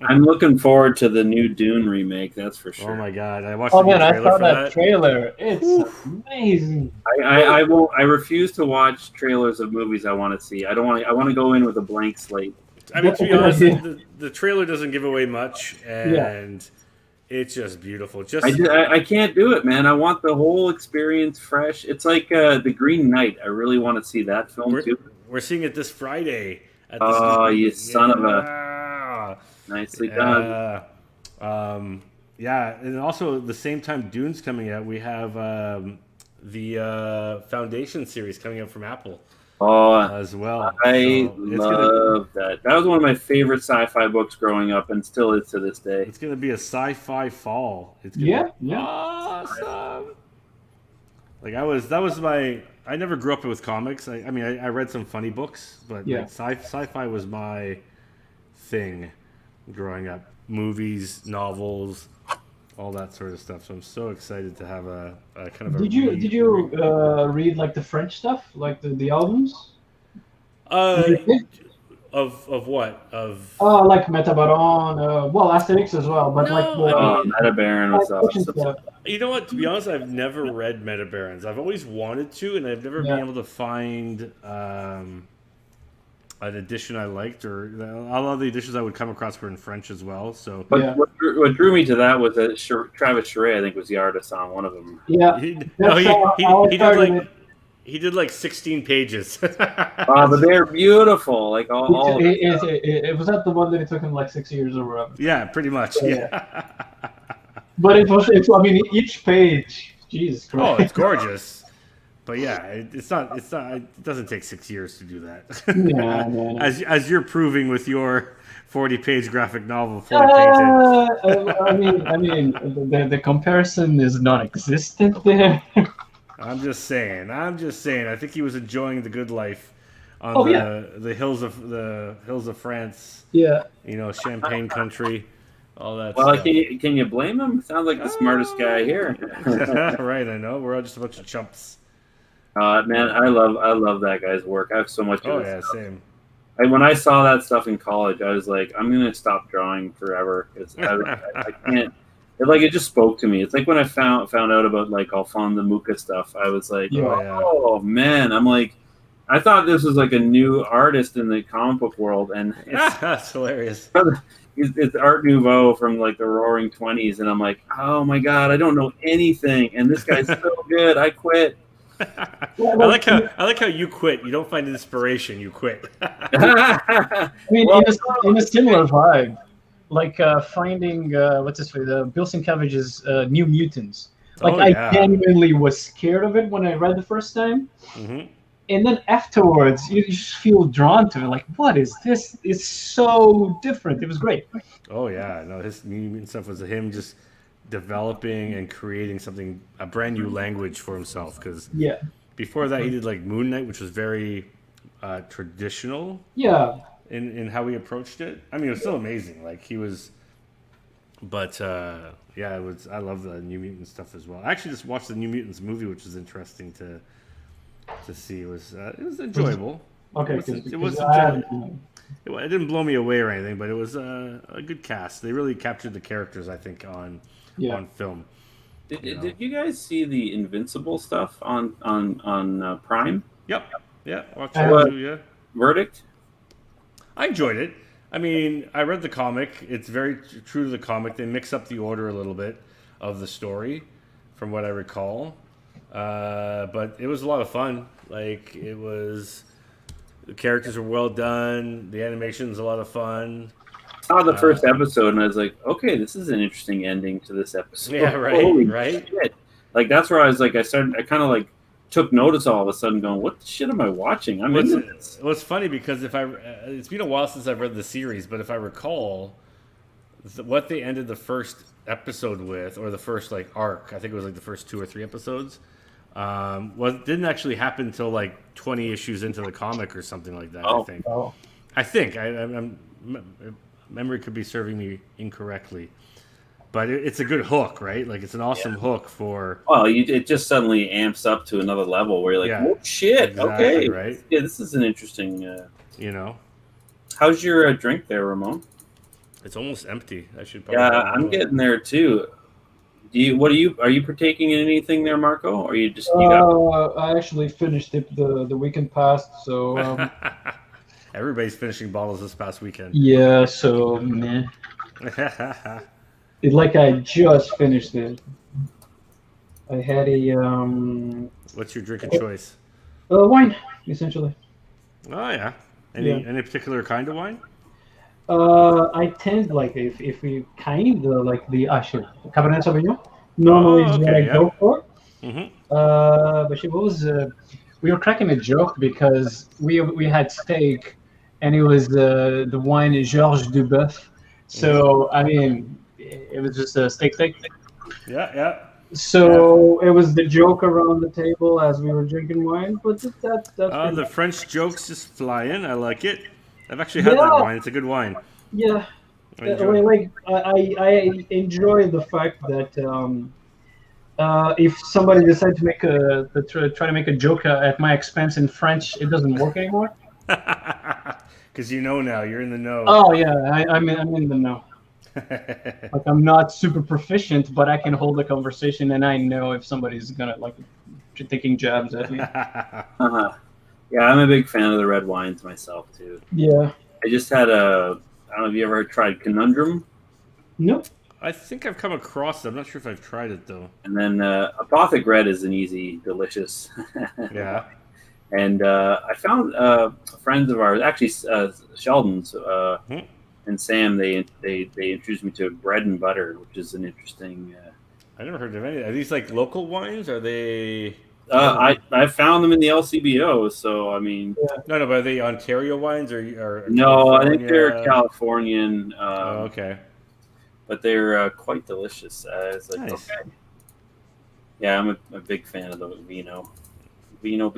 I'm looking forward to the new Dune remake. That's for sure. Oh my god, I watched Oh the new man, I trailer saw for that trailer. It's amazing. I won't. I refuse to watch trailers of movies I want to see. I don't want. I want to go in with a blank slate. I mean, to be Good honest, idea. the trailer doesn't give away much, and it's just beautiful. Just I can't do it, man. I want the whole experience fresh. It's like the Green Knight. I really want to see that film too. we're seeing it this Friday. At the Oh, you son of a! Yeah. Nicely done. Yeah, and also at the same time Dune's coming out, we have the Foundation series coming out from Apple Oh, as well. I So it's gonna, love that. That was one of my favorite sci-fi books growing up, and still is to this day. it's gonna be a sci-fi fall. It's gonna be Yeah. awesome. Like that was my. I never grew up with comics. I mean, I read some funny books, but Yeah. like, sci-fi was my thing growing up. Movies, novels, all that sort of stuff. So I'm so excited to have a kind of a. Did you read like the French stuff, like the albums? Uh, of what? Of Like Metabaron, well, Asterix as well, but like no, the I mean, Meta Baron was fiction awesome. stuff. you know what? To be honest, I've never read Meta Barons. I've always wanted to, and I've never been Yeah. able to find an edition I liked, or a lot of the editions I would come across were in French as well. So But Yeah. what drew me to that was that Travis Charest, I think, was the artist on one of them. Yeah, he, that's how I he did started like it. he did like 16 pages. But they're beautiful. Like all It was not the one that it took him like 6 years or whatever. Yeah, pretty much. Yeah. Yeah. But I mean, each page, Jesus Oh, Christ. it's gorgeous. But yeah, it's not. It doesn't take 6 years to do that. Yeah, no. As you're proving with your 40-page graphic novel, fully painted. I mean, the comparison is non-existent there. I'm just saying. I think he was enjoying the good life on Oh, the hills of France. Yeah. You know, Champagne country, all that. well, stuff. can you blame him? Sounds like the smartest guy here. Right, I know. We're all just a bunch of chumps. Man, I love that guy's work. I have so much. Oh of his yeah, stuff. same. When I saw that stuff in college, I was like, I'm gonna stop drawing forever. I can't. It just spoke to me. It's like when I found out about like Alphonse the Mucha stuff. I was like, Yeah. oh man. I'm like, I thought this was like a new artist in the comic book world, and That's hilarious. it's Art Nouveau from like the Roaring '20s, and I'm like, oh my god, I don't know anything, and this guy's so good. I quit. I like how you quit. You don't find inspiration. You quit. I mean, Well, in a similar vibe, like finding what's this? Bill Sienkiewicz's New Mutants. Like Oh, yeah. I genuinely was scared of it when I read the first time, Mhm. and then afterwards you just feel drawn to it. Like, what is this? It's so different. It was great. Oh yeah, no, his New Mutant stuff was him just developing and creating a brand new language for himself. Because Yeah, before that, he did like Moon Knight, which was very traditional yeah, in how he approached it. I mean, it was still amazing. Like he was, but yeah, it was. I love the New Mutant stuff as well. I actually just watched the New Mutants movie, which was interesting to see. It was enjoyable. okay. It wasn't it didn't blow me away or anything, but it was a good cast. They really captured the characters, I think, on film. Did you guys see the Invincible stuff on Prime? Yep. Yeah. Watch I- that too, yeah. Verdict? I enjoyed it. I mean, I read the comic. It's very true to the comic. They mix up the order a little bit of the story, from what I recall. But it was a lot of fun. Like the characters were well done. The animation's a lot of fun. I saw the first episode and I was like, okay, this is an interesting ending to this episode. Yeah, right, Holy right. shit. Like that's where I was like, I kind of like took notice all of a sudden, going, what the shit am I watching? I'm into this. Well, it's funny because it's been a while since I've read the series, but if I recall, what they ended the first episode with, or the first like arc, I think it was like the first 2 or 3 episodes, didn't actually happen until like 20 issues into the comic or something like that. Oh. I think. Memory could be serving me incorrectly, but it's a good hook, right? Like it's an awesome hook for. Well, it just suddenly amps up to another level where you're like, Yeah, oh shit, exactly, okay, right? Yeah, this is an interesting. You know, How's your drink there, Ramon? it's almost empty. I should probably. Yeah, have I'm one. getting there too. Are you partaking in anything there, Marco? Or you just you got I actually finished it the weekend past, so Everybody's finishing bottles this past weekend. yeah, so meh. It's like I just finished it. I had a What's your drink of choice? wine, essentially. Oh yeah. Yeah. Any particular kind of wine? I tend like if we kind of like the Cabernet Sauvignon. Normally is what I go for. Mm-hmm. But what was we were cracking a joke because we had steak, and it was the wine Georges Duboeuf. So I mean, it was just a steak. Yeah. So it was the joke around the table as we were drinking wine. But that's The French jokes just fly in. I like it. I've actually had that wine. It's a good wine. yeah. I enjoy it. Like I enjoy the fact that if somebody decides to try to make a joke at my expense in French, it doesn't work anymore. Because you know now, you're in the know. Oh yeah, I'm in the know. Like I'm not super proficient, but I can hold a conversation, and I know if somebody's gonna like taking jabs at me. Uh-huh. Yeah, I'm a big fan of the red wines myself too. Yeah. I just had a. I don't know if you ever tried Conundrum, Nope. I think I've come across it. I'm not sure if I've tried it though. and then Apothic Red is an easy, delicious. Yeah. And I found friends of ours, actually Sheldon's and Sam. They introduced me to Bread and Butter, which is an interesting. I never heard of any. Are these like local wines? Are they? I found them in the LCBO, so I mean. No, but are they Ontario wines or No, I think California? they're Californian. Oh, okay. But they're quite delicious. It's like, Nice. okay. Yeah, I'm a big fan of the Vino. Vino.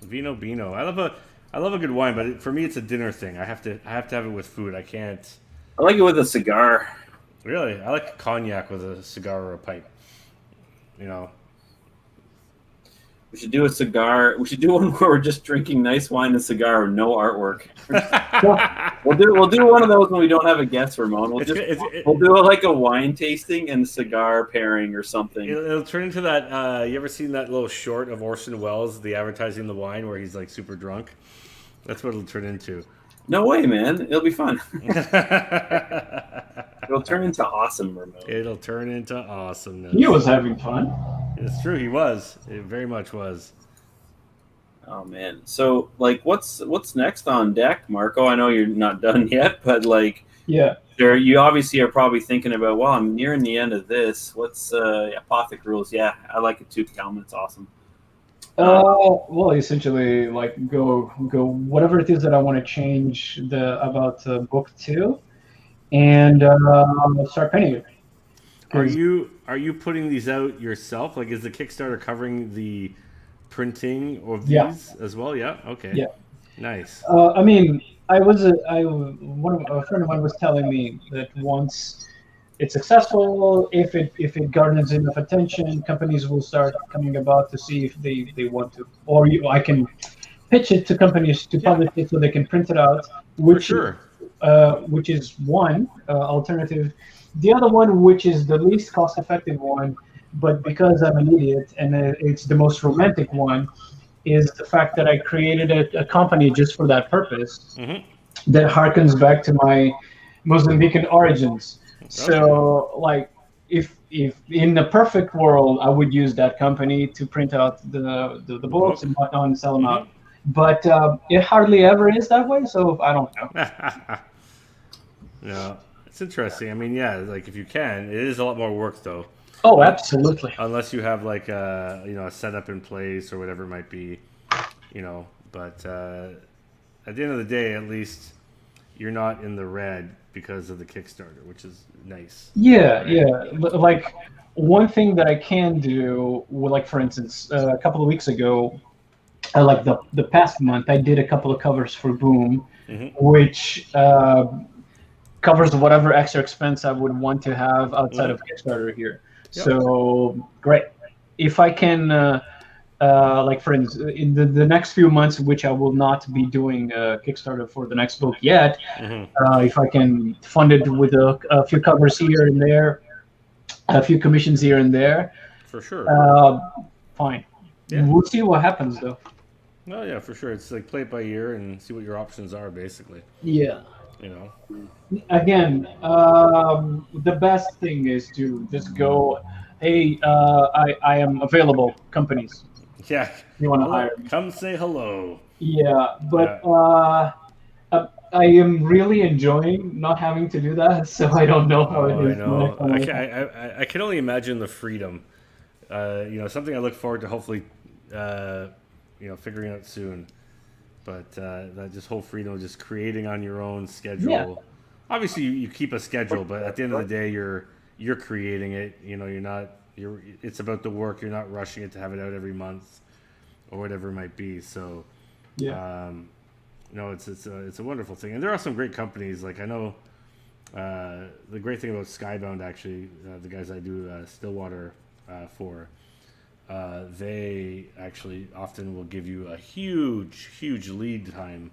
Vino Beano. I love a good wine, but for me it's a dinner thing. I have to have it with food. I can't. I like it with a cigar. Really, I like cognac with a cigar or a pipe. You know. We should do a cigar. We should do one where we're just drinking nice wine and cigar with no artwork. We'll do one of those when we don't have a guest, Ramon. We'll do like a wine tasting and cigar pairing or something. It'll turn into that. You ever seen that little short of Orson Welles, the advertising the wine, where he's like super drunk? That's what it'll turn into. No way, man. It'll be fun. It'll turn into awesome, Ramon. It'll turn into awesomeness. He was having fun. It's true. He was. It very much was. Oh man. So like, what's next on deck, Marco? I know you're not done yet, but like, Yeah. you obviously are probably thinking about. Well, I'm nearing the end of this. What's Apothic Rules? Yeah, I like it too, Calvin. It's awesome. Well, essentially, like go whatever it is that I want to change about book 2, and start painting it. Are you putting these out yourself? Like, is the Kickstarter covering the printing of these as well? Yeah. Okay. Yeah. Nice. I mean, a friend of mine was telling me that once it's successful, if it garners enough attention, companies will start coming about to see if they want to, or I can pitch it to companies to publish it so they can print it out, which is one alternative. The other one, which is the least cost-effective one, but because I'm an idiot and it's the most romantic one, is the fact that I created a company just for that purpose that harkens back to my Mozambican origins. So, like, if in the perfect world, I would use that company to print out the books and whatnot and sell them out. But it hardly ever is that way, so I don't know. No, it's interesting. I mean, yeah, like if you can, it is a lot more work though. Oh, absolutely. Unless you have like a setup in place or whatever it might be, But at the end of the day, at least you're not in the red because of the Kickstarter, which is nice. Yeah, right? Yeah. Like one thing that I can do, like for instance, a couple of weeks ago, like the past month, I did a couple of covers for Boom, which covers whatever extra expense I would want to have outside of Kickstarter here. Yep. So great. If I can, like for instance, in the next few months, which I will not be doing Kickstarter for the next book yet, if I can fund it with a few covers here and there, a few commissions here and there, for sure. Fine. Yeah. We'll see what happens though. Oh yeah, for sure. It's like play it by ear and see what your options are, basically. Yeah. Again, the best thing is to just go, hey, I am available, companies. Yeah. You want to hire me. Come say hello. Yeah, but I am really enjoying not having to do that, so I don't know how it is. I know. I can only imagine the freedom. Something I look forward to hopefully, figuring out soon. But that just whole freedom of just creating on your own schedule. Yeah. Obviously, you keep a schedule, but at the end of the day, you're creating it. It's about the work. You're not rushing it to have it out every month or whatever it might be. So, yeah. It's a wonderful thing, and there are some great companies. Like I know, the great thing about Skybound, actually, the guys I do Stillwater for. They actually often will give you a huge lead time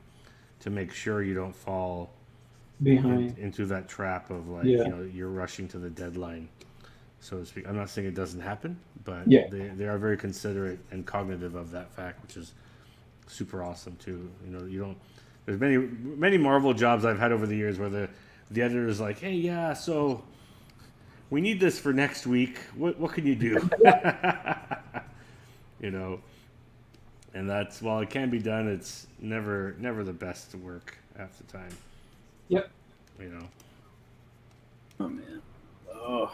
to make sure you don't fall behind. into that trap of like you're rushing to the deadline, so to speak. I'm not saying it doesn't happen, but they are very considerate and cognitive of that fact, which is super awesome too. You don't. There's many Marvel jobs I've had over the years where the editor is like, hey, yeah, so we need this for next week. What can you do? And that's, while it can be done, it's never the best to work half the time. Yep. Oh man. Oh,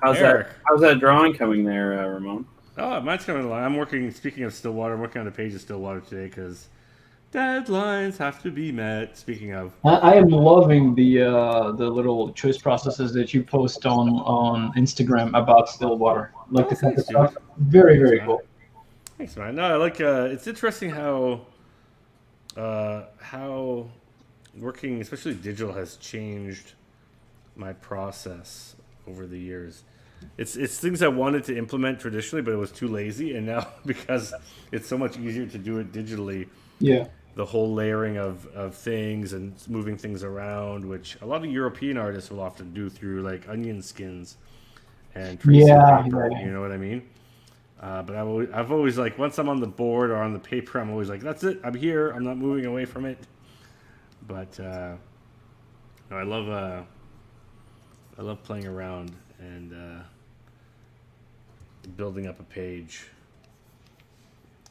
how's that drawing coming there, Ramon? Oh, mine's coming along. I'm working. Speaking of Stillwater, I'm working on a page of Stillwater today because deadlines have to be met. Speaking of, I am loving the little choice processes that you post on Instagram about Stillwater, like the kind of stuff. Very, very cool. Thanks, man. No, I like. It's interesting how working, especially digital, has changed my process over the years. It's things I wanted to implement traditionally, but it was too lazy, and now because it's so much easier to do it digitally. Yeah. The whole layering of things and moving things around, which a lot of European artists will often do through like onion skins and tracing paper. You know what I mean? But I've always like, once I'm on the board or on the paper, I'm always like, that's it. I'm here. I'm not moving away from it. But I love playing around and building up a page.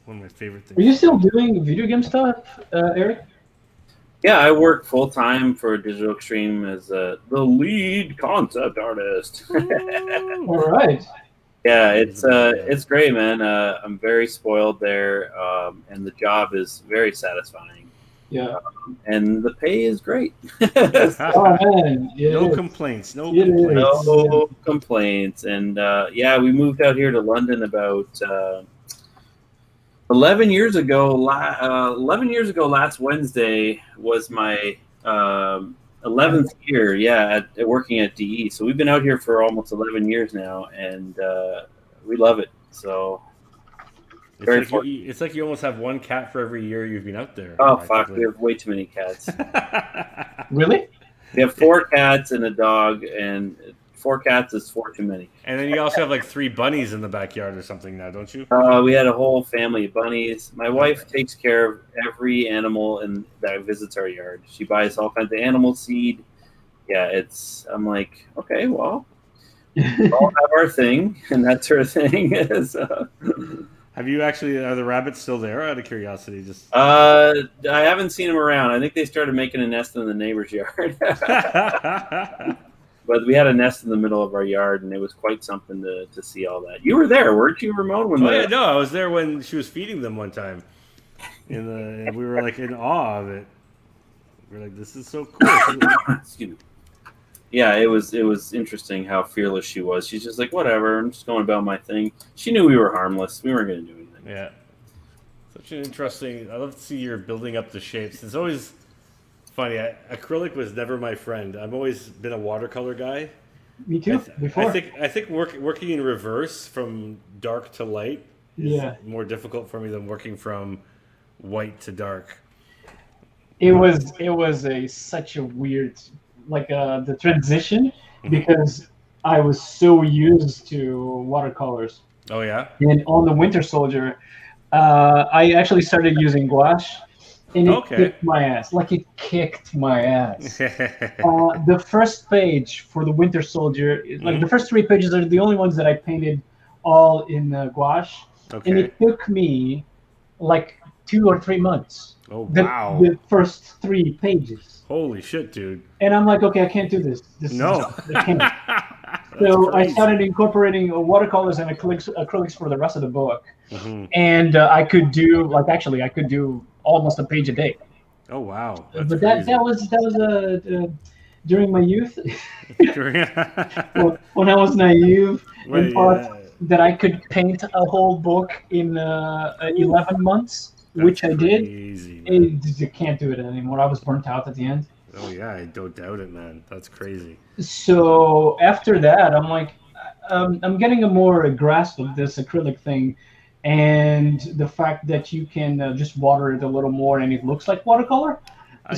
One of my favorite things. Are you still doing video game stuff, Eric? Yeah, I work full time for Digital Extreme as the lead concept artist. All right. Yeah, it's great, man. I'm very spoiled there, and the job is very satisfying. Yeah. And the pay is great. Oh man, no complaints. No complaints. And we moved out here to London about 11 years ago. 11 years ago, last Wednesday was my 11th year. Yeah, at working at DE. So we've been out here for almost 11 years now, and we love it. So. It's like you almost have one cat for every year you've been out there. Oh, fuck. We have way too many cats. Really? We have 4 cats and a dog, and 4 cats is 4 too many. And then you also have like 3 bunnies in the backyard or something now, don't you? We had a whole family of bunnies. My wife takes care of every animal that visits our yard. She buys all kinds of animal seed. Yeah, I'm like, okay, well, we all have our thing, and that's her thing. Have you actually? Are the rabbits still there? Out of curiosity, just. I haven't seen them around. I think they started making a nest in the neighbor's yard. But we had a nest in the middle of our yard, and it was quite something to see all that. You were there, weren't you, Ramon? No, I was there when she was feeding them one time. And we were like in awe of it. We were like, "This is so cool." Excuse me. Yeah, it was interesting how fearless she was. She's just like, whatever, I'm just going about my thing. She knew we were harmless. We weren't going to do anything. Yeah. Such an interesting... I love to see you're building up the shapes. It's always funny. Acrylic was never my friend. I've always been a watercolor guy. Me too, before. I think working in reverse from dark to light is more difficult for me than working from white to dark. It was such a weird... the transition, because I was so used to watercolors. Oh yeah. And on the Winter Soldier, I actually started using gouache, and it kicked my ass. It kicked my ass. The first page for the Winter Soldier, the first 3 pages are the only ones that I painted all in gouache, and it took me 2 or 3 months. Oh wow! The first 3 pages. Holy shit, dude! And I'm like, okay, I can't do this. I can't. So crazy. I started incorporating watercolors and acrylics for the rest of the book, and I could do I could do almost a page a day. Oh wow! But that was during my youth, when I was naive and thought that I could paint a whole book in 11 months. Which I did. You can't do it anymore. I was burnt out at the end. Oh yeah, I don't doubt it, man. That's crazy. So after that, I'm like, I'm getting a more grasp of this acrylic thing, and the fact that you can just water it a little more and it looks like watercolor.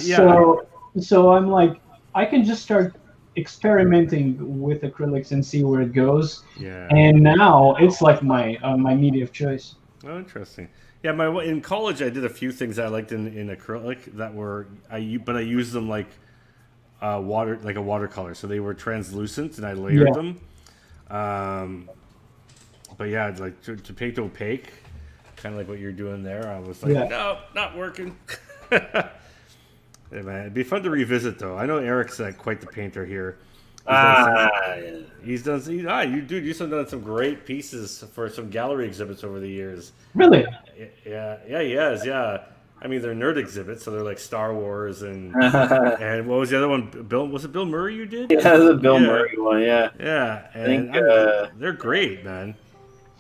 Yeah. So I'm like, I can just start experimenting with acrylics and see where it goes. Yeah. And now it's like my media of choice. Oh, interesting. Yeah, in college I did a few things I liked in acrylic that were but I used them like like a watercolor, so they were translucent and I layered Yeah. them. But yeah, like to paint opaque, kind of like what you're doing there. I was like, Yeah. no, not working. Yeah, man, it'd be fun to revisit though. I know Eric's quite the painter here. He's done you've done some great pieces for some gallery exhibits over the years. Really? Yeah, he has. Yeah, I mean they're nerd exhibits, so they're like Star Wars and what was the other one? Was it Bill Murray you did? Yeah, the Bill Murray one. Yeah. Yeah, and they're great, man.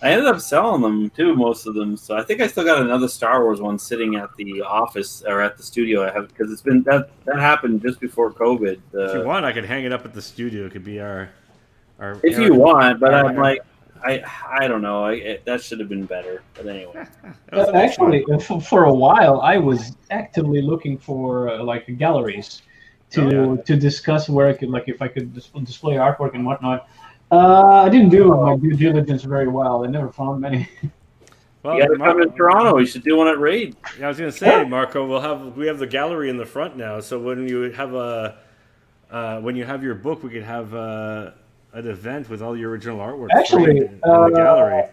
I ended up selling them too, most of them. So I think I still got another Star Wars one sitting at the office or at the studio. I have because it's been that happened just before COVID. If you want, I could hang it up at the studio. It could be our if you want, but I'm like, I don't know. That should have been better. But anyway, Actually, for a while, I was actively looking for like galleries to discuss where I could, like, if I could display artwork and whatnot. I didn't do my due diligence very well. I never found many. Well, you got to come to Toronto. You should do one at Raid. Yeah, I was going to say, Marco, we have the gallery in the front now. So when you have your book, we could have an event with all your original artwork. Actually, in the gallery.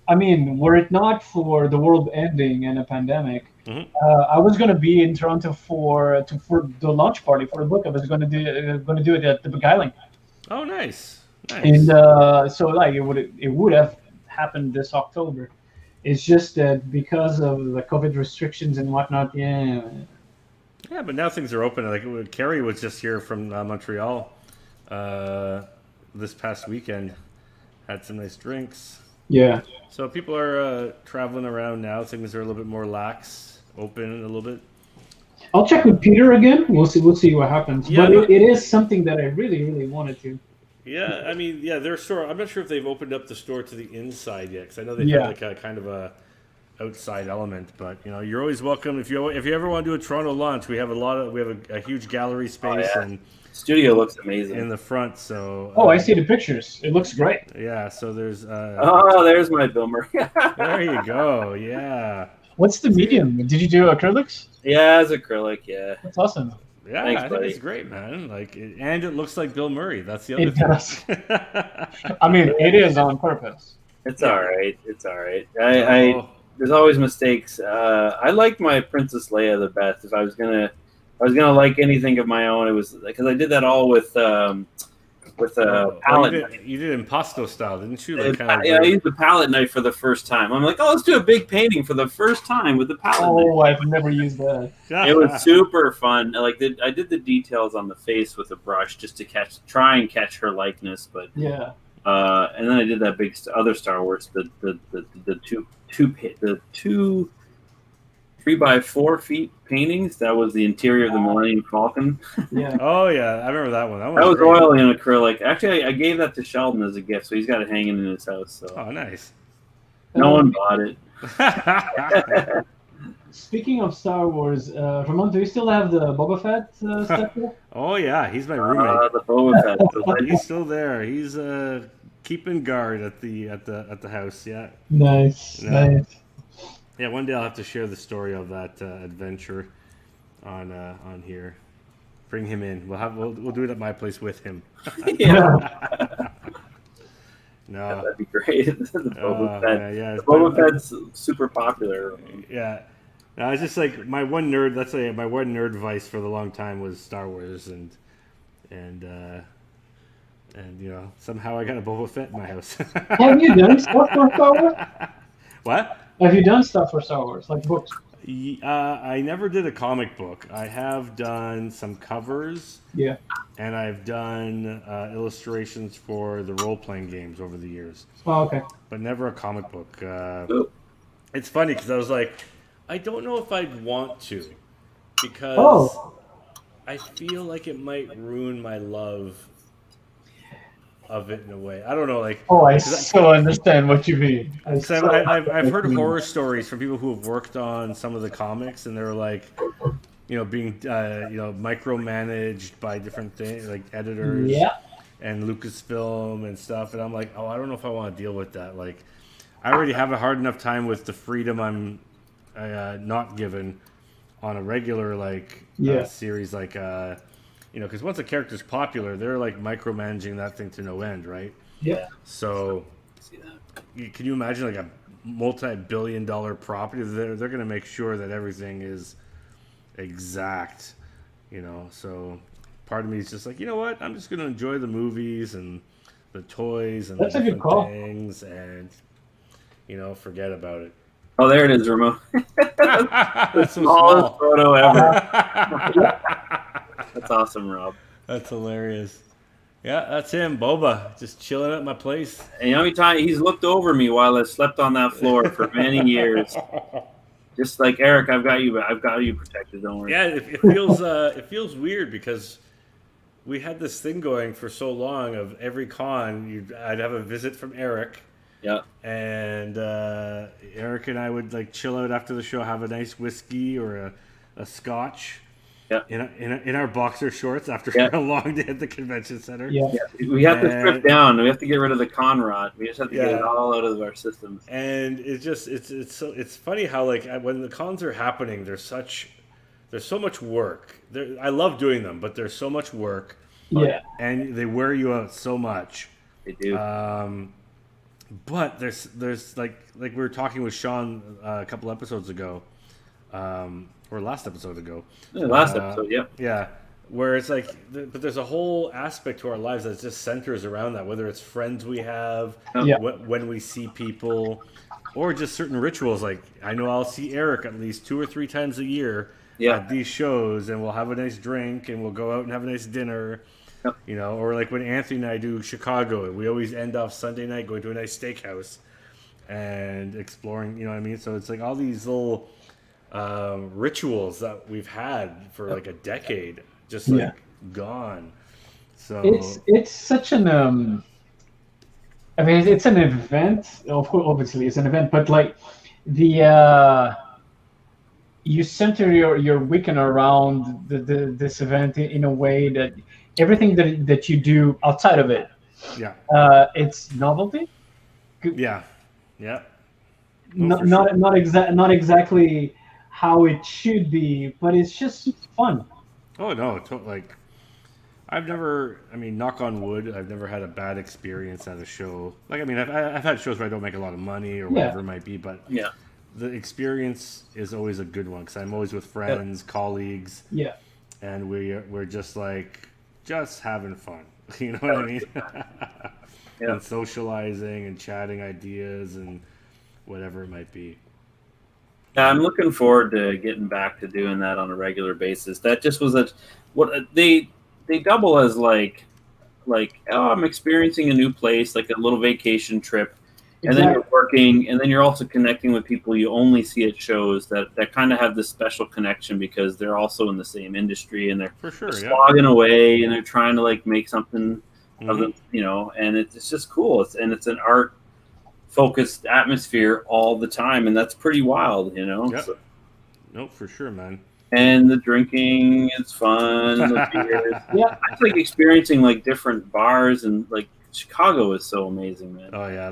I mean, were it not for the world ending and a pandemic, I was going to be in Toronto for the launch party for the book. I was going to do it at the Beguiling. Oh, nice. And so like it would have happened this October. It's just that because of the COVID restrictions and whatnot, yeah. Yeah, but now things are open. Like Carrie was just here from Montreal this past weekend. Had some nice drinks. Yeah. So people are traveling around now. Things are a little bit more lax, open a little bit. I'll check with Peter again. We'll see what happens. Yeah, but it is something that I really, really wanted to. Yeah, I mean, their store. I'm not sure if they've opened up the store to the inside yet, because I know they've had like a kind of a outside element. But you're always welcome if you ever want to do a Toronto launch. We have a huge gallery space and studio looks amazing in the front. So I see the pictures. It looks great. Yeah, so there's. There's my Bill Murray. There you go. Yeah. What's the medium? Did you do acrylics? Yeah, it's acrylic. Yeah. That's awesome. Yeah, thanks, I think buddy. it's great, man. And it looks like Bill Murray. That's the other It thing. does. I mean, it is on purpose. It's all right. It's all right. There's always mistakes. I liked my Princess Leia the best. If I was gonna like anything of my own, it was because I did that all with palette. You did impasto style, didn't you? I used the palette knife for the first time. I'm like, let's do a big painting for the first time with the palette knife. Oh, I've never used that. It was super fun. I did the details on the face with a brush just to try and catch her likeness, but yeah. And then I did that big other Star Wars, the two 3x4 feet paintings. That was the interior of the Millennium Falcon. Yeah. Oh yeah, I remember that one. That was great. oily and acrylic. Actually, I gave that to Sheldon as a gift, so he's got it hanging in his house. So. Oh, nice. No one bought it. Speaking of Star Wars, Ramon, do you still have the Boba Fett stuff there? Oh yeah, he's my roommate. The Boba Fett. He's still there. He's keeping guard at the house. Yeah. Nice. Yeah, one day I'll have to share the story of that adventure on here. Bring him in. We'll do it at my place with him. Yeah. No, that'd be great. The Boba Fett. Yeah, the Boba Fett's super popular. Yeah. No, it's just like my one nerd vice for the long time was Star Wars and somehow I got a Boba Fett in my house. Have you done stuff for Star Wars? What? Have you done stuff for Star Wars, like books? I never did a comic book. I have done some covers. Yeah. And I've done illustrations for the role-playing games over the years. Oh, okay. But never a comic book. It's funny because I was like, I don't know if I'd want to because I feel like it might ruin my love of it in a way. I don't know, like. Oh, I so understand what you mean. I've heard horror stories from people who have worked on some of the comics, and they're like, being micromanaged by different things like editors Yeah. and Lucasfilm and stuff, and I'm like, oh, I don't know if I want to deal with that. Like, I already have a hard enough time with the freedom I'm not given on a regular series, like because once a character's popular, they're like micromanaging that thing to no end, right? Yeah. So, See that? can you imagine like a multi-billion-dollar property? They're going to make sure that everything is exact, So, part of me is just like, you know what? I'm just going to enjoy the movies and the toys and That's the a good different call. things, and forget about it. Oh, there it is, Ramon. That's so Smallest small. photo ever. That's awesome, Rob. That's hilarious. Yeah, that's him, Boba, just chilling at my place. And you know how many times he's looked over me while I slept on that floor for many years. Just like, Eric, I've got you protected. Don't worry. Yeah, it feels weird because we had this thing going for so long of every con I'd have a visit from Eric. Yeah. And Eric and I would like chill out after the show, have a nice whiskey or a scotch. Yeah. In our boxer shorts after a long day at the convention center. Yeah. We have to strip down. We have to get rid of the con rot. We just have to get it all out of our systems. And it's funny how like when the cons are happening, there's so much work. I love doing them, but there's so much work. Yeah. And they wear you out so much. They do. But there's like we were talking with Sean a couple episodes ago, or last episode ago. Last episode, yeah. Yeah, where it's like, but there's a whole aspect to our lives that just centers around that, whether it's friends we have, when we see people, or just certain rituals. Like, I know I'll see Eric at least 2 or 3 times a year at these shows, and we'll have a nice drink, and we'll go out and have a nice dinner. Yep. Or like when Anthony and I do Chicago, we always end off Sunday night going to a nice steakhouse and exploring, you know what I mean? So it's like all these little rituals that we've had for like a decade, just like gone. So it's such an I mean, it's an event. Obviously, it's an event, but like the you center your weekend around this event in a way that everything that you do outside of it, it's novelty. Yeah. Not exactly how it should be, but it's just fun. Oh no, like I've never, knock on wood, I've never had a bad experience at a show. Like, I've had shows where I don't make a lot of money or whatever it might be, but the experience is always a good one because I'm always with friends, colleagues, and we're just like having fun. You know what I mean? And socializing and chatting ideas and whatever it might be. Yeah, I'm looking forward to getting back to doing that on a regular basis. That just was they double as like I'm experiencing a new place, like a little vacation trip. And then you're working, and then you're also connecting with people you only see at shows that kind of have this special connection because they're also in the same industry and they're slogging away and they're trying to like make something of them, and it's just cool. It's an art focused atmosphere all the time, and that's pretty wild, Yep. So, no, for sure, man. And the drinking is fun. The beers. It's like experiencing like different bars and like. Chicago is so amazing, man. Oh yeah,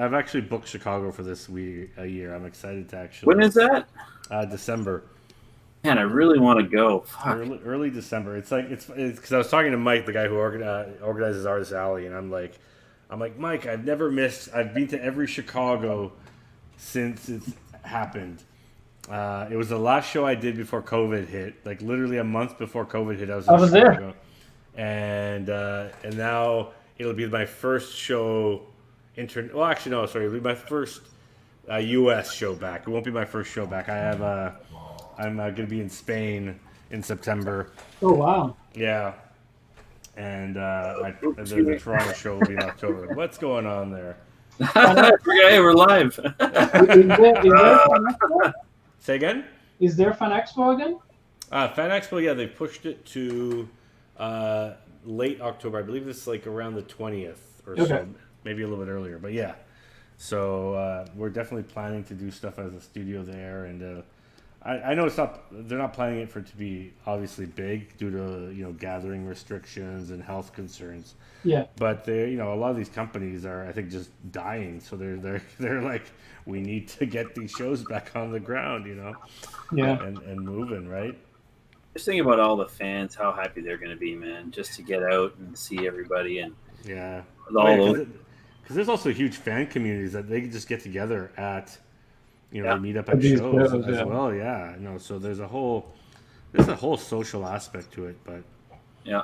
I've actually booked Chicago for this a year. I'm excited to actually. When is that? December. Man, I really want to go. Early December. It's because I was talking to Mike, the guy who organizes Artist Alley, and I'm like, Mike, I've been to every Chicago since it's happened. It was the last show I did before COVID hit. Like literally a month before COVID hit, I was in Chicago. There. And now. It'll be my first show. It'll be my first U.S. show back. It won't be my first show back. I'm going to be in Spain in September. Oh wow! Yeah, and the Toronto show will be in October. What's going on there? Hey, we're live. Say again? Is there Fan Expo again? Fan Expo, yeah, they pushed it to. Late October, I believe it's like around the 20th or so, maybe a little bit earlier, but yeah. So we're definitely planning to do stuff as a studio there, and I know it's not. They're not planning it for it to be obviously big due to gathering restrictions and health concerns. Yeah. But they, a lot of these companies are, I think, just dying. So they're like, we need to get these shows back on the ground, Yeah. and moving, right? Just think about all the fans, how happy they're going to be, man, just to get out and see everybody and Yeah. all Because there's also huge fan communities that they can just get together at, they meet up at these shows shows, as yeah. well. Yeah. So there's a whole social aspect to it, but yeah.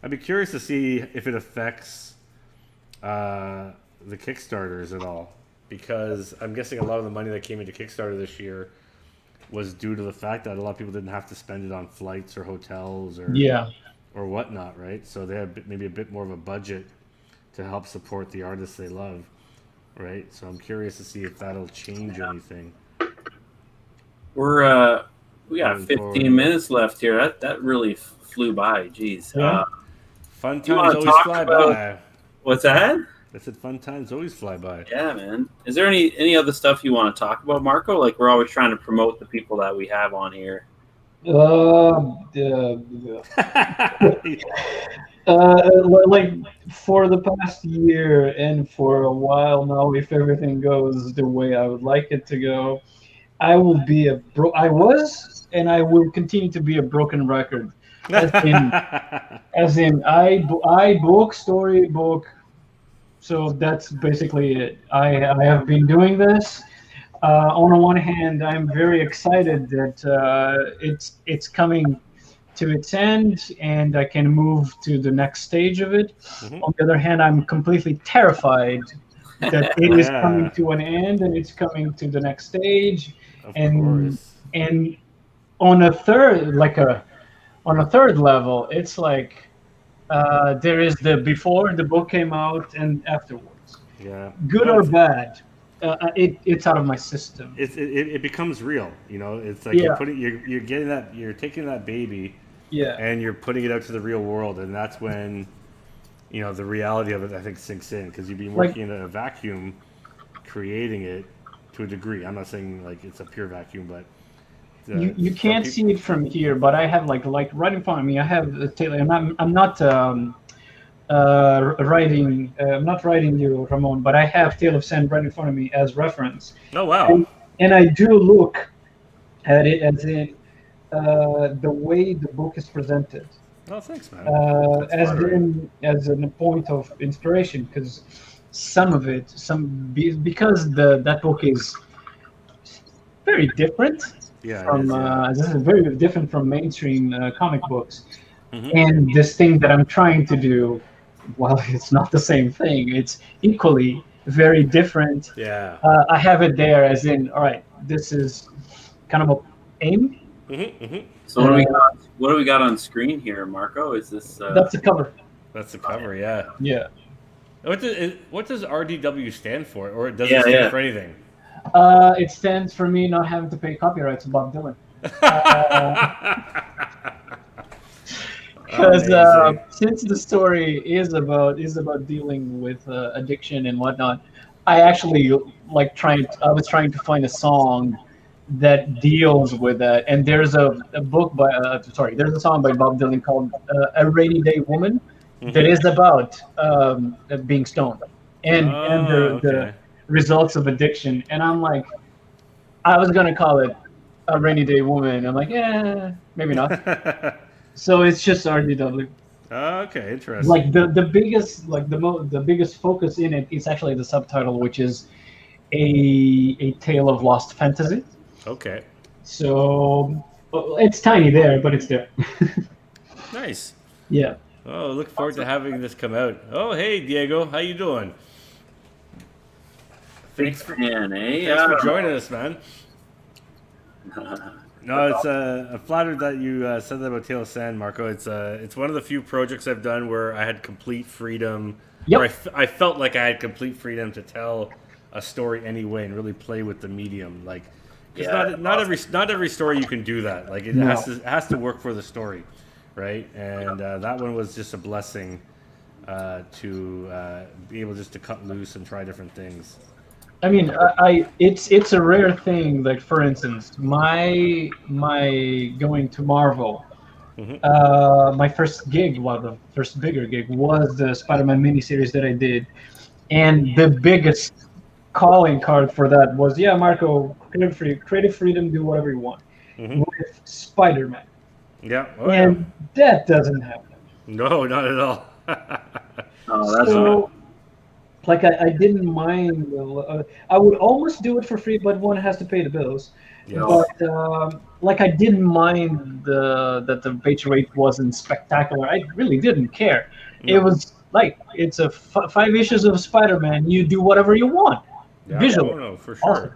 I'd be curious to see if it affects the Kickstarters at all, because I'm guessing a lot of the money that came into Kickstarter this year was due to the fact that a lot of people didn't have to spend it on flights or hotels or whatnot, right? So they have maybe a bit more of a budget to help support the artists they love, right? So I'm curious to see if that'll change anything. We got 15 minutes left here. That really flew by. Jeez. Yeah. Fun times always fly by. What's that? I said fun times always fly by. Yeah, man. Is there any other stuff you want to talk about, Marco? Like, we're always trying to promote the people that we have on here. Like for the past year and for a while now, if everything goes the way I would like it to go, I will be I was and I will continue to be a broken record. As in, I book storybook. So that's basically it. I have been doing this. On the one hand, I'm very excited that it's coming to its end, and I can move to the next stage of it. Mm-hmm. On the other hand, I'm completely terrified that it is coming to an end and it's coming to the next stage. Of and course. And on a third level, it's like there is the before the book came out and afterwards. Yeah. Good or bad, it's out of my system. It becomes real, It's like you're getting that, you're taking that baby, and you're putting it out to the real world, and that's when, the reality of it, I think, sinks in, because you've been working in a vacuum, creating it to a degree. I'm not saying like it's a pure vacuum, but you can't see it from here, but I have like right in front of me. I have a tailor, and I'm not writing. I'm not writing you, Ramon, but I have Tale of Sand right in front of me as reference. Oh wow! And I do look at it as in the way the book is presented. Oh, thanks, man. As a point of inspiration, because some of it, because that book is very different. This is very different from mainstream comic books. Mm-hmm. And this thing that I'm trying to do, well, it's not the same thing. It's equally very different. Yeah. I have it there as in, all right, this is kind of a aim. Mm-hmm, mm-hmm. So what do we got on screen here, Marco? Is this? That's the cover. That's the cover. Yeah. Yeah. What does RDW stand for, or does it stand for anything? It stands for me not having to pay copyright to Bob Dylan. Because since the story is about dealing with addiction and whatnot, I actually I was trying to find a song that deals with that. And there's a book there's a song by Bob Dylan called "A Rainy Day Woman" that is about being stoned and the results of addiction. And I'm like, I was gonna call it "A Rainy Day Woman." I'm like, maybe not. So it's just RDW. Okay, interesting. Like the biggest focus in it is actually the subtitle, which is a tale of lost fantasy. Okay. So it's tiny there, but it's there. Nice. Yeah. Oh, look forward to having this come out. Oh, hey, Diego, how you doing? Thanks for joining us, man. No, it's I'm flattered that you said that about Tale of Sand, Marco. It's one of the few projects I've done where I had complete freedom. Yep. Or I felt like I had complete freedom to tell a story anyway and really play with the medium. Like, not every story you can do that. Like it has to work for the story, right? And that one was just a blessing to be able just to cut loose and try different things. I mean, it's a rare thing. Like for instance, my going to Marvel. Hmm. My first gig, well, the first bigger gig was the Spider-Man miniseries that I did, and the biggest calling card for that was, yeah, Marco, creative freedom, do whatever you want Hmm. with Spider-Man, Yeah. Oh yeah. and that doesn't happen. No, not at all. Oh, that's No. So, like, I didn't mind. I would almost do it for free, but one has to pay the bills. Yes. But like, I didn't mind that the page rate wasn't spectacular. I really didn't care. It No. was like it's a 5 issues of Spider-Man. You do whatever you want Yeah. visually. Oh no, for Awesome.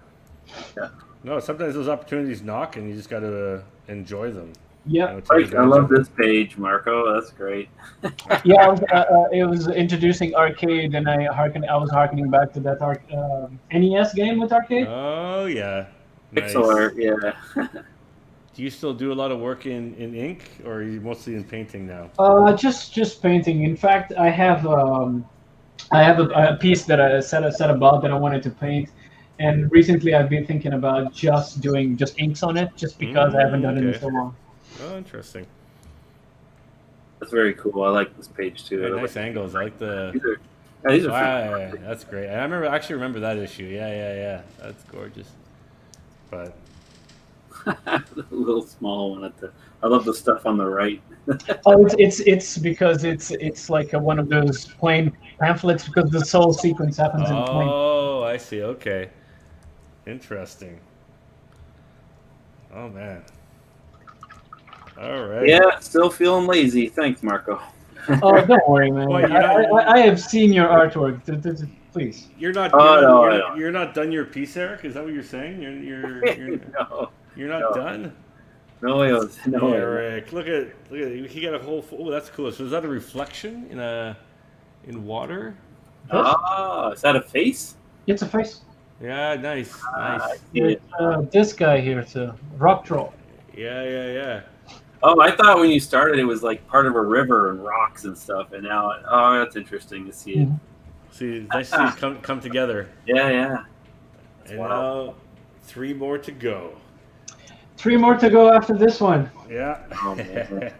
sure. No, sometimes those opportunities knock, and you just got to enjoy them. Yeah, Take I advantage love of them. this page, Marco. That's great. yeah. It was introducing arcade, and I was harkening back to that NES game with arcade. Oh yeah. Pixel Nice. art, yeah. Do you still do a lot of work in ink, or are you mostly in painting now? Just painting. In fact, I have a piece that I set about that I wanted to paint, and recently I've been thinking about just doing just inks on it, just because I haven't done it in Okay. so long. Oh, interesting. That's very cool. I like this page too. Yeah, nice angles. I like the. These are, yeah, these are Wow, freaking yeah, that's great. I actually remember that issue. Yeah, yeah, yeah. That's gorgeous. But the little small one at the. I love the stuff on the right. Oh, it's because it's like one of those plain pamphlets because the whole sequence happens in plain. oh, I see. Okay, interesting. Oh man. All right. Yeah, still feeling lazy. Thanks, Marco. Oh, don't worry, man. Well, you know, I have seen your artwork. Please. you're not. Oh, You're, no, not I you're, know. you're not done your piece, Eric. Is that what you're saying? No, You're not no, done. no, no. Eric, look at he got a whole. Oh, that's cool. So is that a reflection in water? Ah, is that a face? It's a face. Yeah, nice, I nice. see it. It's this guy here, too. Rock troll. Yeah, yeah, yeah. Oh, I thought when you started it was like part of a river and rocks and stuff, and now, oh, that's interesting to see it. Mhm. See, it's nice to see it come together. Yeah, yeah. And Wow. now 3 more to go. 3 more to go after this one. Yeah. Oh, man.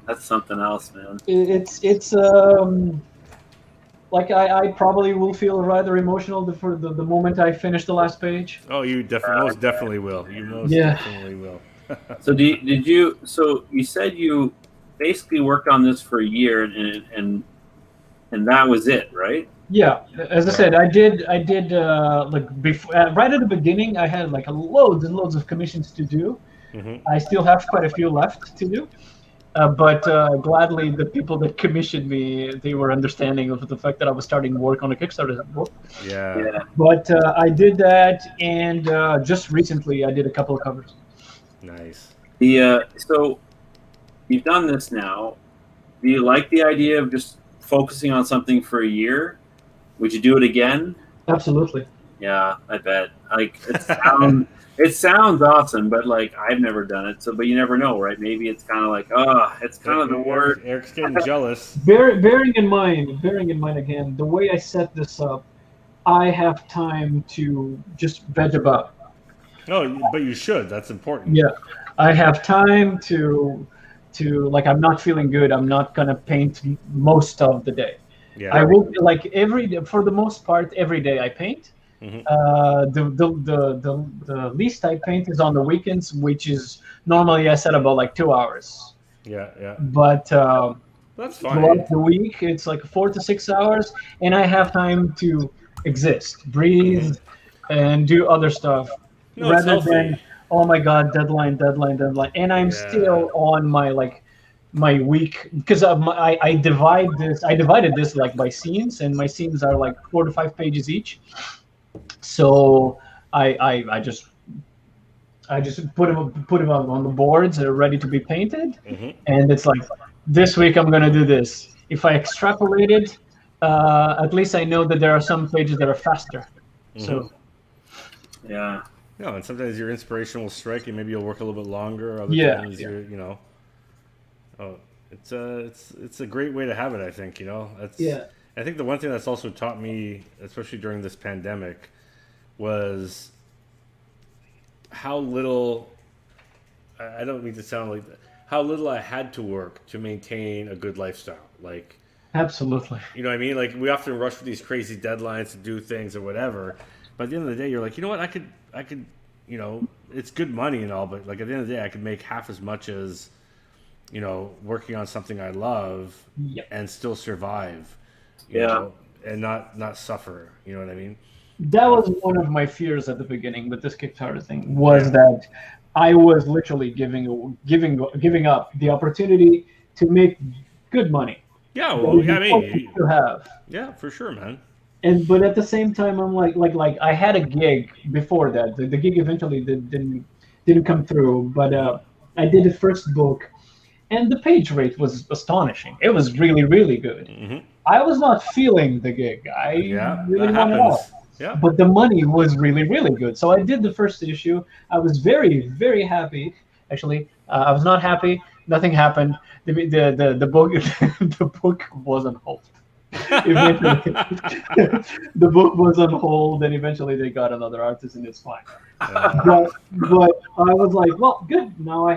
That's something else, man. It's like I probably will feel rather emotional for the moment I finish the last page. Oh, you definitely, most definitely will. You most Yeah. definitely will. So did you? So you said you basically worked on this for a year, and that was it, right? Yeah, as I said, I did like before, right at the beginning, I had like loads and loads of commissions to do. Hmm. I still have quite a few left to do. But gladly, the people that commissioned me, they were understanding of the fact that I was starting work on a Kickstarter book. Yeah. Yeah. But I did that, and just recently, I did a couple of covers. Nice. So you've done this now. Do you like the idea of just focusing on something for a year? Would you do it again? Absolutely. Yeah, I bet. Like it sounds awesome, but like I've never done it. So, but you never know, right? Maybe it's kind of like, it's kind of the word. Eric's getting jealous. Bearing in mind again, the way I set this up, I have time to just veg about. No, but you should. That's important. Yeah, I have time to like I'm not feeling good. I'm not gonna paint most of the day. Yeah. I will like for the most part every day I paint. Mhm. The least I paint is on the weekends, which is normally I set about like 2 hours. Yeah. Yeah. But That's fine. throughout the week it's like 4 to 6 hours, and I have time to exist, breathe, and do other stuff No, it's rather than healthy. oh my god, deadline, and I'm Yeah. still on my week because I divided this like by scenes, and my scenes are like 4 to 5 pages each. So I just put them on the boards that are ready to be painted, Mhm. and it's like this week I'm gonna do this. If I extrapolate it, at least I know that there are some pages that are faster. So Yeah. No, and sometimes your inspiration will strike, and maybe you'll work a little bit longer. Other Yeah, times, yeah. oh, it's a great way to have it. I think. That's. Yeah. I think the one thing that's also taught me, especially during this pandemic, was how little. I don't mean to sound like that. How little I had to work to maintain a good lifestyle. Like, Absolutely. you know what I mean? Like, we often rush for these crazy deadlines to do things or whatever. But at the end of the day, you're like, you know what? I could, you know, it's good money and all, but like at the end of the day, I could make half as much as, you know, working on something I love Yep. and still survive. You know, and not suffer. You know what I mean? That was one of my fears at the beginning with this Kickstarter thing, was that I was literally giving up the opportunity to make good money. Yeah, well, I mean, to have. yeah, for sure, man. But at the same time, I'm like I had a gig before that. The gig eventually didn't come through, but I did the first book, and the page rate was astonishing. It was really, really good. Mm-hmm. I was not feeling the gig. I really wanted it off. Yeah. But the money was really, really good. So I did the first issue. I was very, very happy. Actually, I was not happy. Nothing happened. The book the book was on hold. Eventually, the book was on hold, and eventually they got another artist, and it's fine. But I was like, well, good. Now I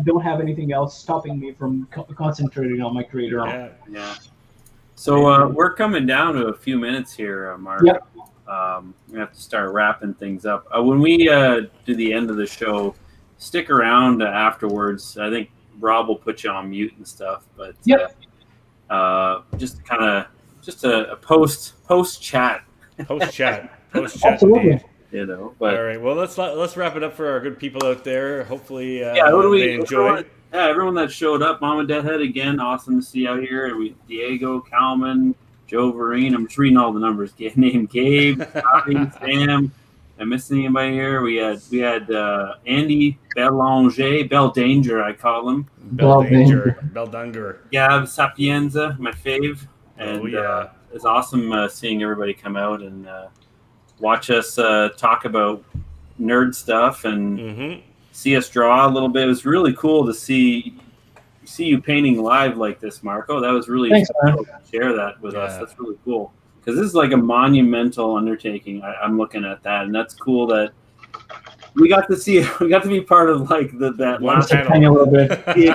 don't have anything else stopping me from concentrating on my creator. Yeah. So we're coming down to a few minutes here, Mark. Yep. We have to start wrapping things up. When we do the end of the show, stick around afterwards. I think Rob will put you on mute and stuff. But just a post chat. Post chat. Absolutely. Indeed. You know. But all right. Well, let's wrap it up for our good people out there. Hopefully, they enjoyed. Everyone that showed up, Mom and Deadhead again, awesome to see out here. Diego, Kalman, Joe Vereen. I'm just reading all the numbers. Named Gabe, Bobby, Sam. I missed anybody here? We had Andy Beldanger, I call him. Beldanger. Gab Sapienza, my fave. And it's awesome seeing everybody come out and watch us talk about nerd stuff and see us draw a little bit. It was really cool to see you painting live like this, Marco. That was really cool to share that with us. That's really cool. Because this is like a monumental undertaking. I'm looking at that, and that's cool that we got to be part of like that last panel a little bit.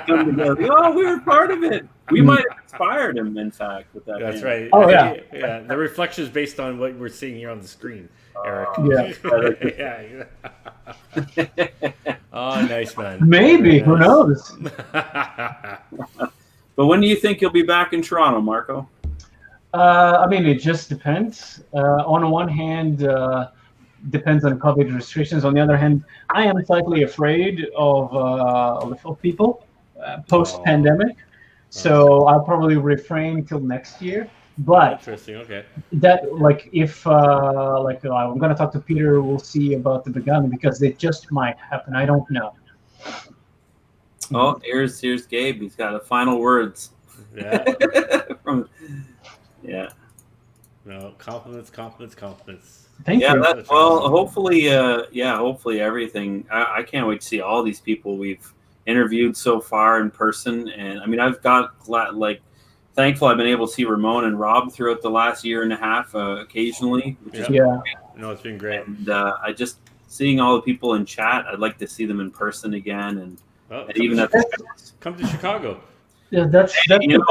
Come together. Oh, we were part of it. We might have inspired him, in fact, with that. That's panel. right. Oh yeah. The reflection is based on what we're seeing here on the screen, Eric. Yeah. Oh, nice, man. Maybe. Who knows? But when do you think you'll be back in Toronto, Marco? I mean, it just depends. On one hand, depends on COVID restrictions. On the other hand, I am slightly afraid of people post-pandemic. So I'll probably refrain till next year. But interesting. Okay. That if I'm gonna talk to Peter, we'll see about the begun because it just might happen. I don't know. Oh, here's Gabe. He's got the final words. Yeah. Yeah. No, compliments. Thank you. Hopefully, hopefully everything. I can't wait to see all these people we've interviewed so far in person. And I mean, thankful I've been able to see Ramon and Rob throughout the last year and a half occasionally. Which is great. No, it's been great. And I just seeing all the people in chat. I'd like to see them in person again, and come to Chicago. Yeah, that's I'm thinking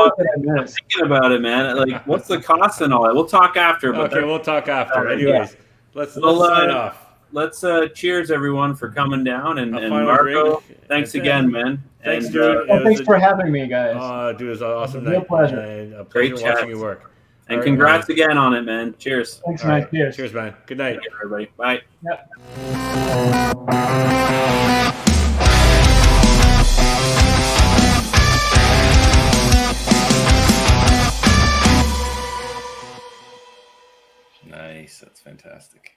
about it, man. Like, what's the cost and all that? We'll talk after. Okay, we'll talk after. Anyways, let's sign off. Let's cheers everyone for coming down and Marco. Drink. Thanks again, man. Thanks, dude. Thanks for having me, guys. Dude, it was an awesome night. Pleasure. And a pleasure watching you work. And congrats again on it, man. Cheers. Thanks, man. Cheers. Cheers, man. Good night, everybody. Bye. Yep. Nice. That's fantastic.